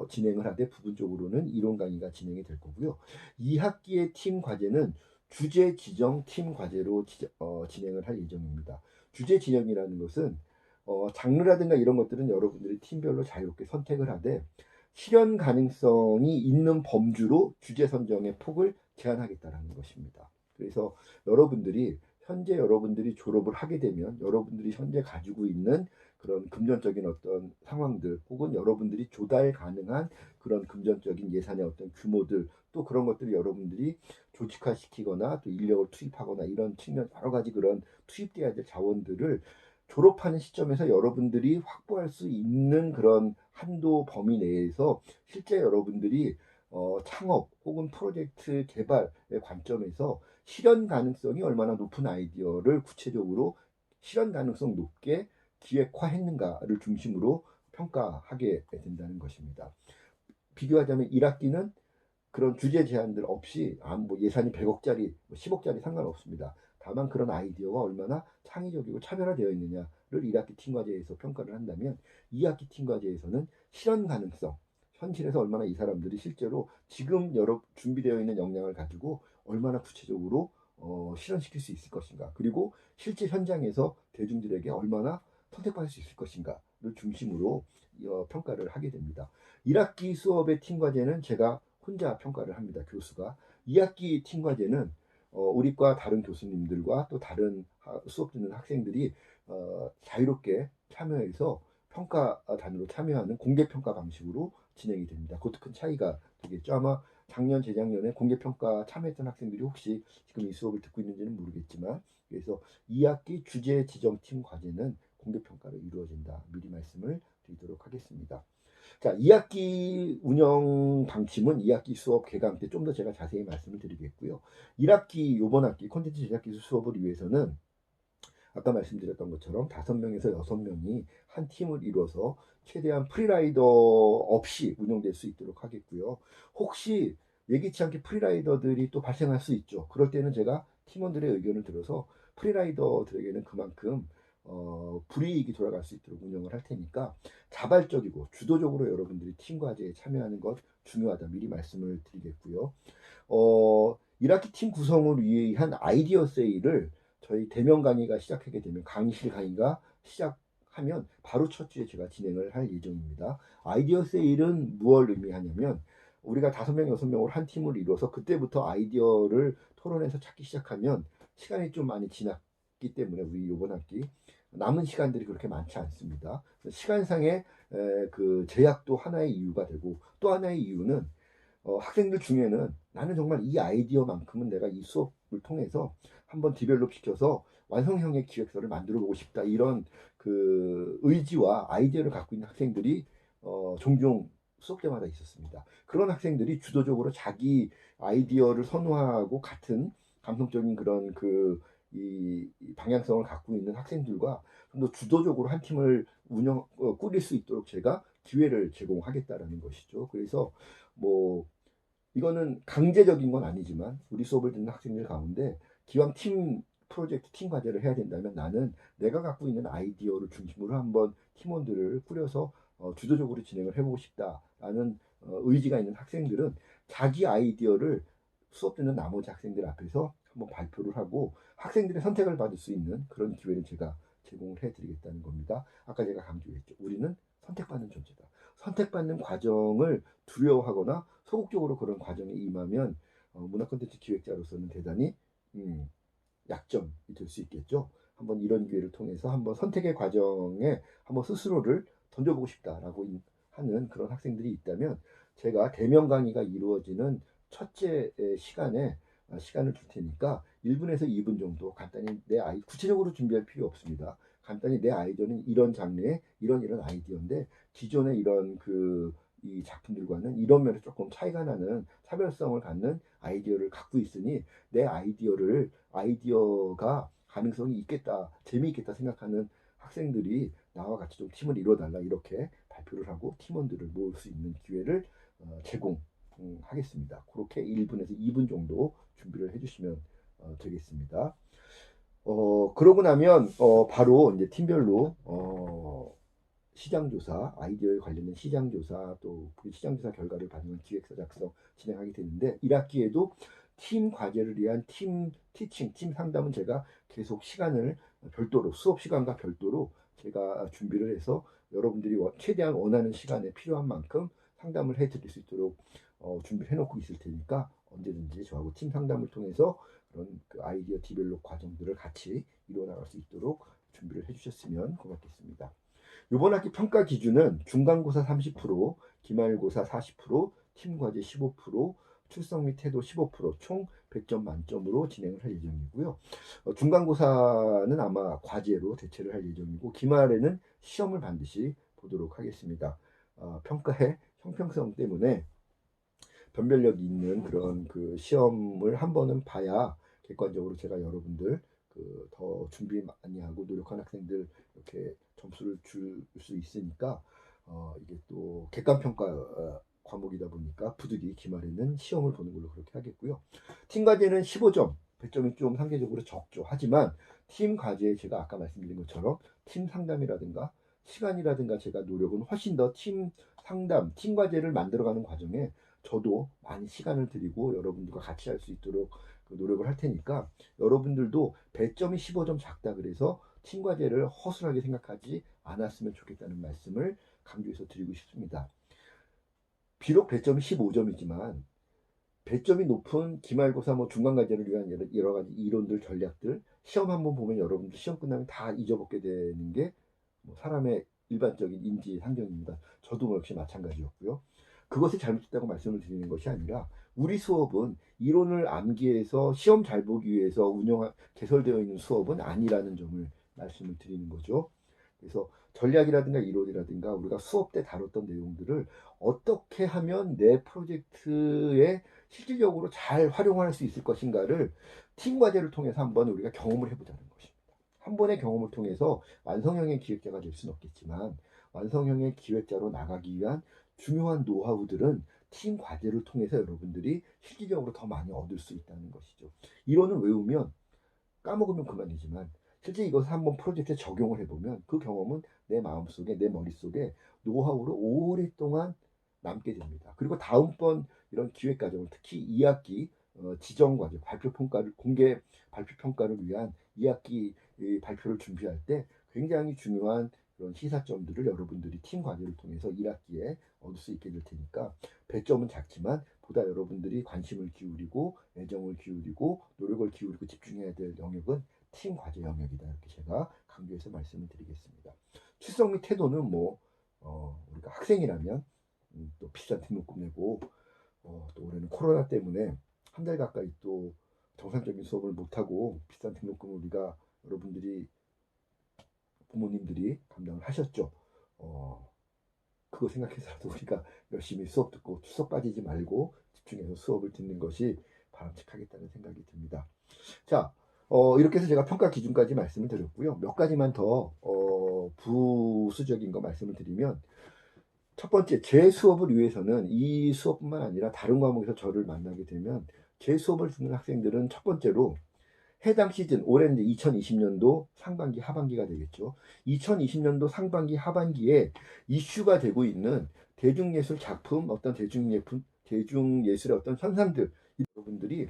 진행을 하되 부분적으로는 이론 강의가 진행이 될 거고요. 2학기의 팀 과제는 주제 지정 팀 과제로 진행을 할 예정입니다. 주제 지정이라는 것은 장르라든가 이런 것들은 여러분들이 팀별로 자유롭게 선택을 하되 실현 가능성이 있는 범주로 주제 선정의 폭을 제한하겠다라는 것입니다. 그래서 여러분들이 현재 여러분들이 졸업을 하게 되면 여러분들이 현재 가지고 있는 그런 금전적인 어떤 상황들 혹은 여러분들이 조달 가능한 그런 금전적인 예산의 어떤 규모들 또 그런 것들을 여러분들이 조직화시키거나 또 인력을 투입하거나 이런 측면 여러 가지 그런 투입돼야 될 자원들을 졸업하는 시점에서 여러분들이 확보할 수 있는 그런 한도 범위 내에서 실제 여러분들이 창업 혹은 프로젝트 개발의 관점에서 실현 가능성이 얼마나 높은 아이디어를 구체적으로 실현 가능성 높게 기획화했는가를 중심으로 평가하게 된다는 것입니다. 비교하자면 1학기는 그런 주제 제한들 없이 뭐 예산이 100억짜리, 10억짜리 상관없습니다. 다만 그런 아이디어가 얼마나 창의적이고 차별화되어 있느냐를 1학기 팀 과제에서 평가를 한다면 2학기 팀 과제에서는 실현 가능성, 현실에서 얼마나 이 사람들이 실제로 지금 여러 준비되어 있는 역량을 가지고 얼마나 구체적으로 실현시킬 수 있을 것인가 그리고 실제 현장에서 대중들에게 얼마나 선택받을 수 있을 것인가를 중심으로 평가를 하게 됩니다. 1학기 수업의 팀 과제는 제가 혼자 평가를 합니다. 교수가. 2학기 팀 과제는 우리과 다른 교수님들과 또 다른 수업 듣는 학생들이 자유롭게 참여해서 평가단으로 참여하는 공개 평가 방식으로 진행이 됩니다. 그것도 큰 차이가 되겠죠. 아마 작년, 재작년에 공개평가 참여했던 학생들이 혹시 지금 이 수업을 듣고 있는지는 모르겠지만, 그래서 2학기 주제 지정팀 과제는 공개평가로 이루어진다. 미리 말씀을 드리도록 하겠습니다. 자, 2학기 운영 방침은 2학기 수업 개강 때 좀 더 제가 자세히 말씀을 드리겠고요. 1학기, 요번 학기 콘텐츠 제작 기술 수업을 위해서는 아까 말씀드렸던 것처럼 5명에서 6명이 한 팀을 이뤄서 최대한 프리라이더 없이 운영될 수 있도록 하겠고요. 혹시 예기치 않게 프리라이더들이 또 발생할 수 있죠. 그럴 때는 제가 팀원들의 의견을 들어서 프리라이더들에게는 그만큼 불이익이 돌아갈 수 있도록 운영을 할 테니까 자발적이고 주도적으로 여러분들이 팀 과제에 참여하는 것 중요하다. 미리 말씀을 드리겠고요. 1학기 팀 구성을 위한 아이디어 세일을 저희 대면 강의가 시작하게 되면 강의실 강의가 시작하면 바로 첫 주에 제가 진행을 할 예정입니다. 아이디어 세일은 무엇을 의미하냐면 우리가 5명, 6명으로 한 팀을 이뤄서 그때부터 아이디어를 토론해서 찾기 시작하면 시간이 좀 많이 지났기 때문에 우리 이번 학기 남은 시간들이 그렇게 많지 않습니다. 시간상의 그 제약도 하나의 이유가 되고 또 하나의 이유는 학생들 중에는 나는 정말 이 아이디어만큼은 내가 이 수업을 통해서 한번 디벨롭 시켜서 완성형의 기획서를 만들어 보고 싶다. 이런 그 의지와 아이디어를 갖고 있는 학생들이 종종 수업 때마다 있었습니다. 그런 학생들이 주도적으로 자기 아이디어를 선호하고 같은 감성적인 그런 이 방향성을 갖고 있는 학생들과 좀 더 주도적으로 한 팀을 꾸릴 수 있도록 제가 기회를 제공하겠다라는 것이죠. 그래서 뭐 이거는 강제적인 건 아니지만 우리 수업을 듣는 학생들 가운데 기왕 팀 프로젝트 팀 과제를 해야 된다면 나는 내가 갖고 있는 아이디어를 중심으로 한번 팀원들을 꾸려서 주도적으로 진행을 해보고 싶다라는 의지가 있는 학생들은 자기 아이디어를 수업 듣는 나머지 학생들 앞에서 한번 발표를 하고 학생들의 선택을 받을 수 있는 그런 기회를 제가 제공을 해드리겠다는 겁니다. 아까 제가 강조했죠. 우리는 선택받는 존재다. 선택받는 과정을 두려워하거나 소극적으로 그런 과정에 임하면 문화 콘텐츠 기획자로서는 대단히 약점이 될 수 있겠죠. 한번 이런 기회를 통해서 한번 선택의 과정에 한번 스스로를 던져보고 싶다라고 하는 그런 학생들이 있다면 제가 대면 강의가 이루어지는 첫째 시간에 시간을 줄 테니까 1분에서 2분 정도 간단히 구체적으로 준비할 필요 없습니다. 간단히 내 아이디어는 이런 장르의 이런 아이디어인데 기존의 이런 이 작품들과는 이런 면에서 조금 차이가 나는 차별성을 갖는 아이디어를 갖고 있으니 내 아이디어가 가능성이 있겠다, 재미있겠다 생각하는 학생들이 나와 같이 좀 팀을 이뤄달라 이렇게 발표를 하고 팀원들을 모을 수 있는 기회를 제공하겠습니다. 그렇게 1분에서 2분 정도 준비를 해주시면 되겠습니다. 그러고 나면 바로 이제 팀별로 시장조사, 아이디어에 관련된 시장조사 또 그 시장조사 결과를 반영한 기획서 작성 진행하게 되는데 1학기에도 팀 과제를 위한 팀 티칭, 팀 상담은 제가 계속 시간을 별도로 수업 시간과 별도로 제가 준비를 해서 여러분들이 최대한 원하는 시간에 필요한 만큼 상담을 해드릴 수 있도록 준비해 놓고 있을 테니까 언제든지 저하고 팀 상담을 통해서 그런 그 아이디어 디벨롭 과정들을 같이 이루어 나갈 수 있도록 준비를 해주셨으면 고맙겠습니다. 이번 학기 평가 기준은 중간고사 30%, 기말고사 40%, 팀과제 15%, 출석 및 태도 15%총 100점 만점으로 진행을 할 예정이고요. 중간고사는 아마 과제로 대체를 할 예정이고 기말에는 시험을 반드시 보도록 하겠습니다. 평가의 형평성 때문에 변별력이 있는 그런 그 시험을 한 번은 봐야 객관적으로 제가 여러분들 더 준비 많이 하고 노력한 학생들 이렇게 점수를 줄 수 있으니까 이게 또 객관 평가 과목이다 보니까 부득이 기말에는 시험을 보는 걸로 그렇게 하겠고요. 팀 과제는 15점, 100점이 좀 상대적으로 적죠. 하지만 팀 과제에 제가 아까 말씀드린 것처럼 팀 상담이라든가 시간이라든가 제가 노력은 훨씬 더 팀 상담, 팀 과제를 만들어가는 과정에 저도 많이 시간을 드리고 여러분들과 같이 할 수 있도록 노력을 할 테니까 여러분들도 배점이 15점 작다 그래서 팀 과제를 허술하게 생각하지 않았으면 좋겠다는 말씀을 강조해서 드리고 싶습니다. 비록 배점이 15점이지만 배점이 높은 기말고사 중간 과제를 위한 여러 가지 이론들 전략들 시험 한번 보면 여러분들 시험 끝나면 다 잊어먹게 되는 게 사람의 일반적인 인지 상정입니다. 저도 역시 마찬가지였고요. 그것이 잘못됐다고 말씀을 드리는 것이 아니라 우리 수업은 이론을 암기해서 시험 잘 보기 위해서 개설되어 있는 수업은 아니라는 점을 말씀을 드리는 거죠. 그래서 전략이라든가 이론이라든가 우리가 수업 때 다뤘던 내용들을 어떻게 하면 내 프로젝트에 실질적으로 잘 활용할 수 있을 것인가를 팀 과제를 통해서 한번 우리가 경험을 해보자는 것입니다. 한 번의 경험을 통해서 완성형의 기획자가 될 수는 없겠지만 완성형의 기획자로 나가기 위한 중요한 노하우들은 팀 과제를 통해서 여러분들이 실질적으로 더 많이 얻을 수 있다는 것이죠. 이론을 외우면 까먹으면 그만이지만 실제 이것을 한번 프로젝트에 적용을 해보면 그 경험은 내 마음속에 내 머릿속에 노하우로 오랫동안 남게 됩니다. 그리고 다음번 이런 기획 과정을 특히 2학기 지정 과정 발표 평가를 공개 발표 평가를 위한 2학기 발표를 준비할 때 굉장히 중요한 그런 시사점들을 여러분들이 팀 과제를 통해서 1학기에 얻을 수 있게 될 테니까 배점은 작지만 보다 여러분들이 관심을 기울이고 애정을 기울이고 노력을 기울이고 집중해야 될 영역은 팀 과제 영역이다. 이렇게 제가 강조해서 말씀을 드리겠습니다. 출석 및 태도는 우리가 학생이라면 또 비싼 등록금 내고 또 올해는 코로나 때문에 한 달 가까이 또 정상적인 수업을 못하고 비싼 등록금을 우리가 여러분들이 부모님들이 감당을 하셨죠. 그거 생각해서라도 우리가 열심히 수업 듣고 출석 빠지지 말고 집중해서 수업을 듣는 것이 바람직하겠다는 생각이 듭니다. 자, 이렇게 해서 제가 평가 기준까지 말씀을 드렸고요. 몇 가지만 더 부수적인 거 말씀을 드리면 첫 번째, 제 수업을 위해서는 이 수업뿐만 아니라 다른 과목에서 저를 만나게 되면 제 수업을 듣는 학생들은 첫 번째로 해당 시즌, 올해는 2020년도 상반기 하반기가 되겠죠. 2020년도 상반기 하반기에 이슈가 되고 있는 대중예술 작품, 어떤 대중예술의 어떤 현상들, 여러분들이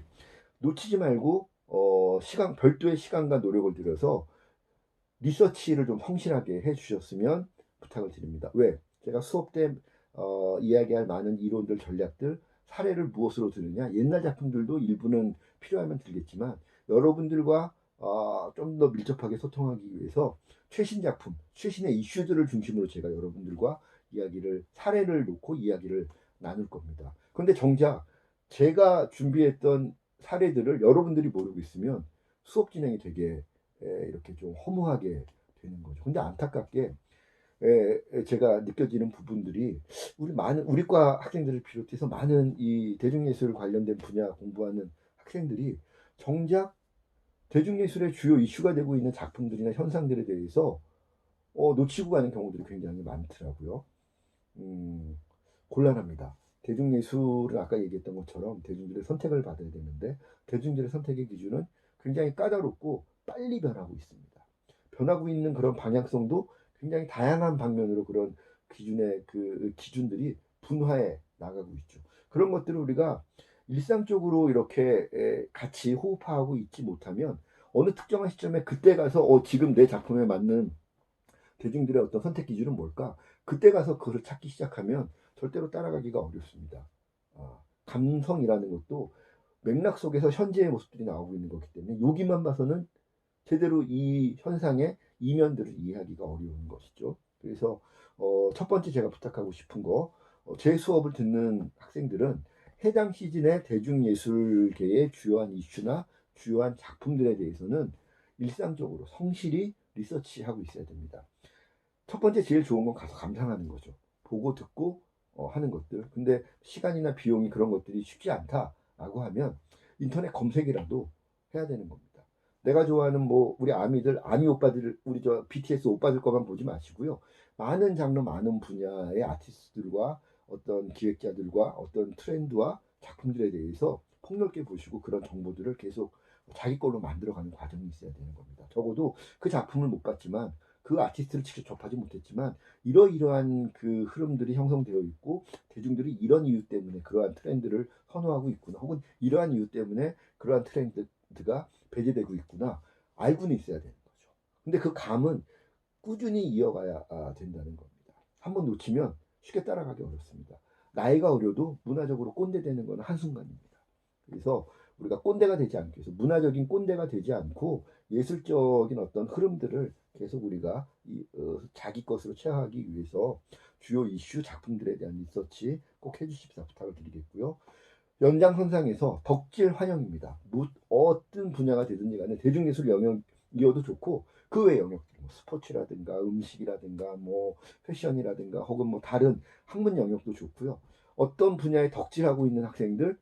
놓치지 말고 별도의 시간과 노력을 들여서 리서치를 좀 성실하게 해주셨으면 부탁을 드립니다. 왜? 제가 수업 때 이야기할 많은 이론들, 전략들, 사례를 무엇으로 드느냐? 옛날 작품들도 일부는 필요하면 들겠지만 여러분들과 좀 더 밀접하게 소통하기 위해서 최신 작품, 최신의 이슈들을 중심으로 제가 여러분들과 사례를 놓고 이야기를 나눌 겁니다. 그런데 정작 제가 준비했던 사례들을 여러분들이 모르고 있으면 수업 진행이 되게 이렇게 좀 허무하게 되는 거죠. 근데 안타깝게 제가 느껴지는 부분들이 우리과 학생들을 비롯해서 많은 이 대중예술 관련된 분야 공부하는 학생들이 정작 대중예술의 주요 이슈가 되고 있는 작품들이나 현상들에 대해서 놓치고 가는 경우들이 굉장히 많더라고요. 곤란합니다. 대중예술은 아까 얘기했던 것처럼 대중들의 선택을 받아야 되는데 대중들의 선택의 기준은 굉장히 까다롭고 빨리 변하고 있습니다. 변하고 있는 그런 방향성도 굉장히 다양한 방면으로 그런 기준들이 분화해 나가고 있죠. 그런 것들을 우리가 일상적으로 이렇게 같이 호흡하고 있지 못하면 어느 특정한 시점에 그때 가서 지금 내 작품에 맞는 대중들의 어떤 선택 기준은 뭘까? 그때 가서 그걸 찾기 시작하면 절대로 따라가기가 어렵습니다. 감성이라는 것도 맥락 속에서 현재의 모습들이 나오고 있는 거기 때문에 여기만 봐서는 제대로 이 현상의 이면들을 이해하기가 어려운 것이죠. 그래서 첫 번째 제가 부탁하고 싶은 제 수업을 듣는 학생들은 해당 시즌의 대중예술계의 주요한 이슈나 주요한 작품들에 대해서는 일상적으로 성실히 리서치하고 있어야 됩니다. 첫 번째 제일 좋은 건 가서 감상하는 거죠. 보고 듣고 하는 것들. 근데 시간이나 비용이 그런 것들이 쉽지 않다라고 하면 인터넷 검색이라도 해야 되는 겁니다. 내가 좋아하는 우리 아미 오빠들, 우리 BTS 오빠들 거만 보지 마시고요. 많은 장르, 많은 분야의 아티스트들과 어떤 기획자들과 어떤 트렌드와 작품들에 대해서 폭넓게 보시고 그런 정보들을 계속 자기 걸로 만들어가는 과정이 있어야 되는 겁니다. 적어도 그 작품을 못 봤지만 그 아티스트를 직접 접하지 못했지만 이러이러한 그 흐름들이 형성되어 있고 대중들이 이런 이유 때문에 그러한 트렌드를 선호하고 있구나 혹은 이러한 이유 때문에 그러한 트렌드가 배제되고 있구나 알고는 있어야 되는 거죠. 근데 그 감은 꾸준히 이어가야 된다는 겁니다. 한번 놓치면 쉽게 따라가기 어렵습니다. 나이가 어려도 문화적으로 꼰대되는 건 한순간입니다. 그래서 우리가 꼰대가 되지 않기 위해서, 문화적인 꼰대가 되지 않고 예술적인 어떤 흐름들을 계속 우리가 자기 것으로 체화하기 위해서 주요 이슈 작품들에 대한 리서치 꼭 해주십사 부탁을 드리겠고요. 연장선상에서 덕질 환영입니다. 어떤 분야가 되든지 간에 대중예술 영역이어도 좋고 그 외 영역들, 뭐 스포츠라든가 음식이라든가 뭐 패션이라든가 혹은 뭐 다른 학문 영역도 좋고요. 어떤 분야에 덕질하고 있는 학생들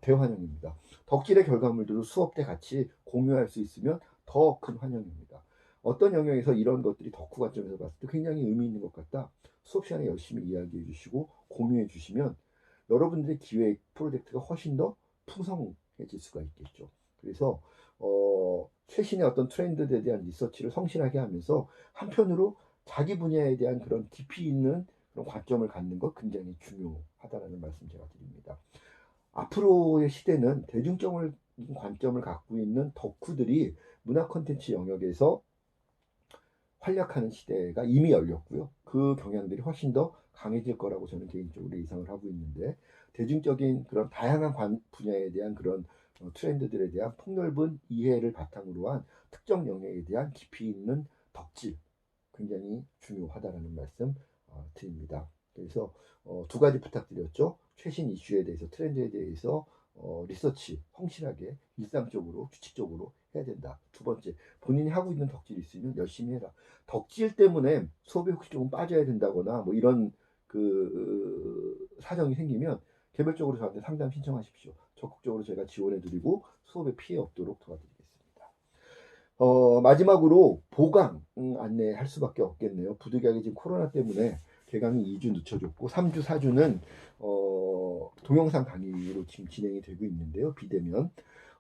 대환영입니다. 덕질의 결과물들을 수업 때 같이 공유할 수 있으면 더 큰 환영입니다. 어떤 영역에서 이런 것들이 덕후 관점에서 봤을 때 굉장히 의미 있는 것 같다. 수업 시간에 열심히 이야기해 주시고 공유해 주시면 여러분들의 기획 프로젝트가 훨씬 더 풍성해질 수가 있겠죠. 그래서 최신의 어떤 트렌드에 대한 리서치를 성실하게 하면서 한편으로 자기 분야에 대한 그런 깊이 있는 그런 관점을 갖는 것 굉장히 중요하다라는 말씀 제가 드립니다. 앞으로의 시대는 대중적인 관점을 갖고 있는 덕후들이 문화 콘텐츠 영역에서 활약하는 시대가 이미 열렸고요. 그 경향들이 훨씬 더 강해질 거라고 저는 개인적으로 예상을 하고 있는데, 대중적인 그런 다양한 분야에 대한 그런 트렌드들에 대한 폭넓은 이해를 바탕으로 한 특정 영역에 대한 깊이 있는 덕질 굉장히 중요하다라는 말씀 드립니다. 그래서 두 가지 부탁드렸죠. 최신 이슈에 대해서, 트렌드에 대해서 리서치 성실하게 일상적으로 규칙적으로 해야 된다. 두 번째, 본인이 하고 있는 덕질이 있으면 열심히 해라. 덕질 때문에 수업에 혹시 조금 빠져야 된다거나 뭐 이런 사정이 생기면 개별적으로 저한테 상담 신청하십시오. 적극적으로 제가 지원해드리고 수업에 피해 없도록 도와드리겠습니다. 마지막으로 보강 안내할 수밖에 없겠네요. 부득이하게 지금 코로나 때문에 개강이 2주 늦춰졌고 3주, 4주는 동영상 강의로 지금 진행이 되고 있는데요. 비대면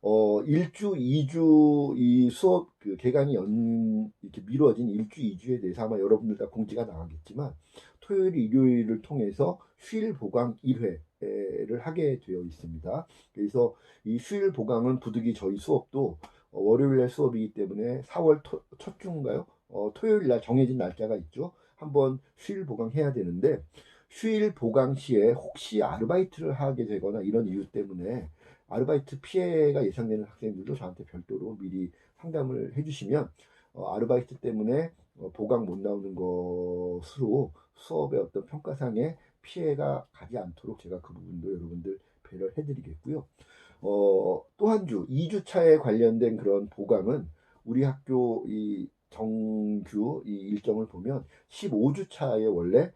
1주, 2주 이 수업 개강이 이렇게 미뤄진 1주, 2주에 대해서 아마 여러분들 다 공지가 나가겠지만 토요일, 일요일을 통해서 휴일 보강 1회를 하게 되어 있습니다. 그래서 이 휴일 보강은 부득이 저희 수업도 월요일날 수업이기 때문에 4월 첫 주인가요? 토요일 날 정해진 날짜가 있죠. 한번 휴일 보강해야 되는데 휴일 보강 시에 혹시 아르바이트를 하게 되거나 이런 이유 때문에 아르바이트 피해가 예상되는 학생들도 저한테 별도로 미리 상담을 해주시면 아르바이트 때문에 보강 못 나오는 것으로 수업의 어떤 평가상에 피해가 가지 않도록 제가 그 부분도 여러분들 배려해 드리겠고요. 또 한 주, 2주 차에 관련된 그런 보강은 우리 학교 이 정규 이 일정을 보면 15주 차에 원래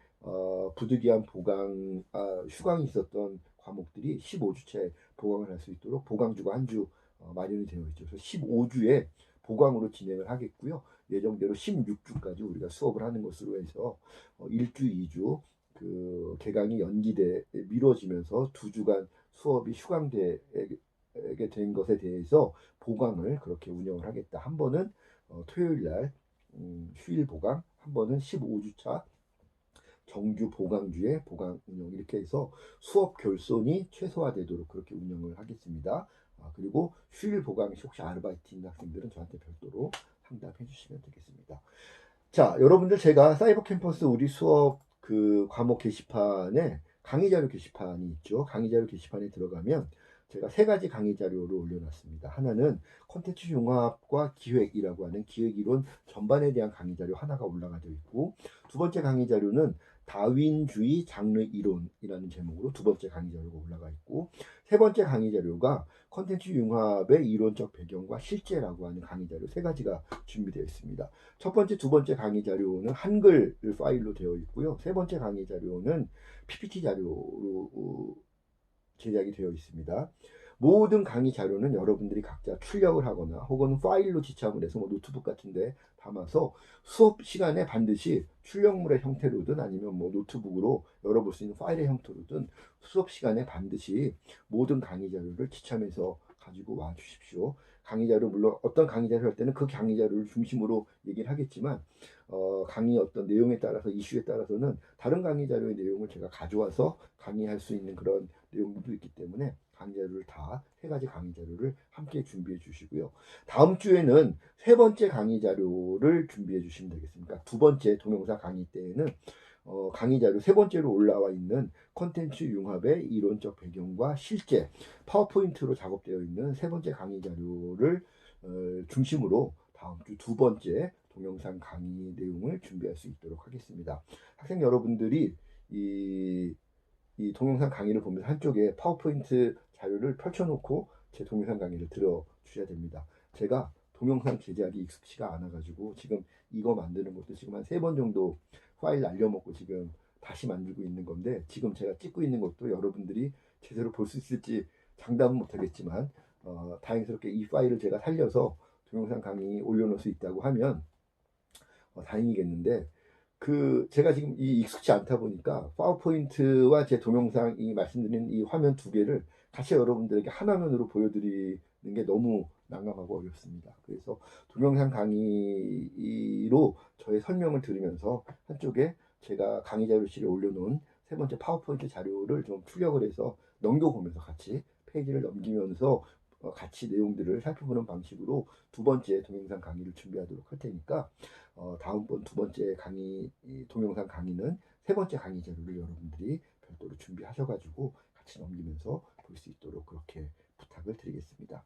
부득이한 보강, 휴강이 있었던 과목들이 15주째 보강을 할 수 있도록 보강주가 한 주 마련이 되어 있죠. 그래서 15주에 보강으로 진행을 하겠고요. 예정대로 16주까지 우리가 수업을 하는 것으로 해서 1주, 2주 그 개강이 미뤄지면서 2주간 수업이 휴강되게 된 것에 대해서 보강을 그렇게 운영을 하겠다. 한 번은 토요일 날 휴일 보강, 한 번은 15주차 정규 보강주의 보강 운영, 이렇게 해서 수업 결손이 최소화되도록 그렇게 운영을 하겠습니다. 그리고 휴일 보강 시 혹시 아르바이트 있는 학생들은 저한테 별도로 상담해 주시면 되겠습니다. 자, 여러분들 제가 사이버 캠퍼스 우리 수업 그 과목 게시판에 강의 자료 게시판이 있죠. 강의 자료 게시판에 들어가면 제가 세 가지 강의 자료를 올려놨습니다. 하나는 콘텐츠 융합과 기획이라고 하는 기획이론 전반에 대한 강의 자료 하나가 올라가져 있고, 두 번째 강의 자료는 다윈주의 장르 이론이라는 제목으로 두 번째 강의 자료가 올라가 있고, 세 번째 강의 자료가 콘텐츠 융합의 이론적 배경과 실제라고 하는 강의 자료 세 가지가 준비되어 있습니다. 첫 번째, 두 번째 강의 자료는 한글 파일로 되어 있고요. 세 번째 강의 자료는 PPT 자료로 제작이 되어 있습니다. 모든 강의 자료는 여러분들이 각자 출력을 하거나 혹은 파일로 지참을 해서 뭐 노트북 같은데 담아서 수업 시간에 반드시 출력물의 형태로든 아니면 뭐 노트북으로 열어볼 수 있는 파일의 형태로든 수업 시간에 반드시 모든 강의 자료를 지참해서 가지고 와 주십시오. 강의 자료, 물론 어떤 강의 자료 할 때는 그 강의 자료를 중심으로 얘기를 하겠지만 강의 어떤 내용에 따라서, 이슈에 따라서는 다른 강의 자료의 내용을 제가 가져와서 강의할 수 있는 그런 내용도 있기 때문에 강의 자료를 다 세 가지 강의 자료를 함께 준비해 주시고요. 다음 주에는 세 번째 강의 자료를 준비해 주시면 되겠습니다. 두 번째 동영상 강의 때에는 강의 자료 세 번째로 올라와 있는 콘텐츠 융합의 이론적 배경과 실제 파워포인트로 작업되어 있는 세 번째 강의 자료를 중심으로 다음 주 두 번째 동영상 강의 내용을 준비할 수 있도록 하겠습니다. 학생 여러분들이 이 동영상 강의를 보면서 한쪽에 파워포인트 자료를 펼쳐놓고 제 동영상 강의를 들어주셔야 됩니다. 제가 동영상 제작이 익숙치가 않아가지고 지금 이거 만드는 것도 지금 한 3번 정도 파일 날려먹고 지금 다시 만들고 있는 건데, 지금 제가 찍고 있는 것도 여러분들이 제대로 볼 수 있을지 장담은 못하겠지만 다행스럽게 이 파일을 제가 살려서 동영상 강의 올려놓을 수 있다고 하면 다행이겠는데, 제가 지금 이 익숙치 않다 보니까 파워포인트와 제 동영상이 말씀드린 이 화면 두 개를 같이 여러분들에게 한 화면으로 보여드리는 게 너무 난감하고 어렵습니다. 그래서 동영상 강의로 저의 설명을 들으면서 한쪽에 제가 강의 자료실에 올려놓은 세 번째 파워포인트 자료를 좀 출력을 해서 넘겨보면서 같이 페이지를 넘기면서 같이 내용들을 살펴보는 방식으로 두 번째 동영상 강의를 준비하도록 할 테니까 다음번 두 번째 강의 동영상 강의는 세 번째 강의 자료를 여러분들이 별도로 준비하셔가지고 같이 넘기면서 볼 수 있도록 그렇게 부탁을 드리겠습니다.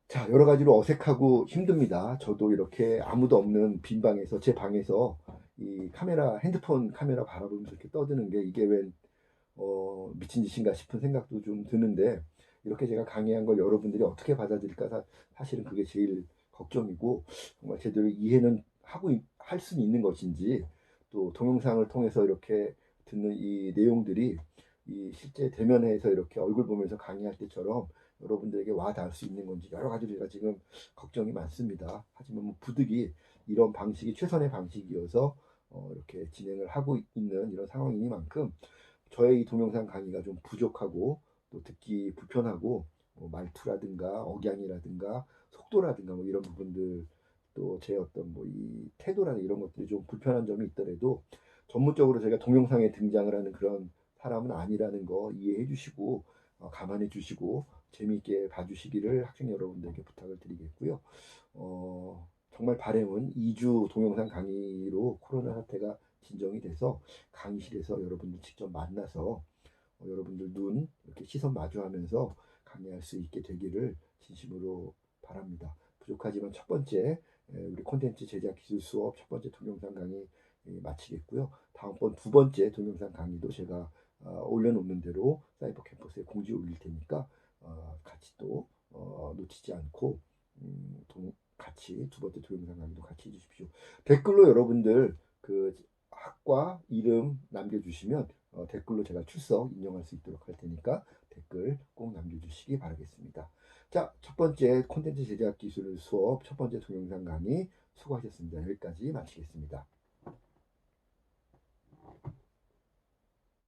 자, 여러 가지로 어색하고 힘듭니다. 저도 이렇게 아무도 없는 빈 방에서, 제 방에서 이 핸드폰 카메라 바라보면서 이렇게 떠드는 게 이게 웬 미친 짓인가 싶은 생각도 좀 드는데, 이렇게 제가 강의한 걸 여러분들이 어떻게 받아들일까 사실은 그게 제일 걱정이고, 정말 제대로 이해는 할 수는 있는 것인지, 또 동영상을 통해서 이렇게 듣는 이 내용들이 이 실제 대면에서 이렇게 얼굴 보면서 강의할 때처럼 여러분들에게 와 닿을 수 있는 건지, 여러 가지로 제가 지금 걱정이 많습니다. 하지만 뭐 부득이 이런 방식이 최선의 방식이어서 이렇게 진행을 하고 있는 이런 상황이니만큼 저의 이 동영상 강의가 좀 부족하고 또 듣기 불편하고 말투라든가 억양이라든가 속도라든가 뭐 이런 부분들, 또 제 어떤 뭐 이 태도라는 이런 것들이 좀 불편한 점이 있더라도 전문적으로 제가 동영상에 등장을 하는 그런 사람은 아니라는 거 이해해 주시고 감안해 주시고 재미있게 봐주시기를 학생 여러분들에게 부탁을 드리겠고요. 정말 바람은 2주 동영상 강의로 코로나 사태가 진정이 돼서 강의실에서 여러분들 직접 만나서 여러분들 눈 이렇게 시선 마주하면서 강의할 수 있게 되기를 진심으로 바랍니다. 부족하지만 첫 번째 우리 콘텐츠 제작 기술 수업 첫 번째 동영상 강의 마치겠고요. 다음번 두 번째 동영상 강의도 제가 올려놓는 대로 사이버 캠퍼스에 공지 올릴 테니까 같이 또 놓치지 않고 같이 두 번째 동영상 강의도 같이 해주십시오. 댓글로 여러분들 그 학과 이름 남겨주시면 댓글로 제가 출석 인용할 수 있도록 할 테니까 댓글 꼭 남겨주시기 바라겠습니다. 자, 첫 번째 콘텐츠 제작 기술 수업 첫 번째 동영상 강의 수고하셨습니다. 여기까지 마치겠습니다.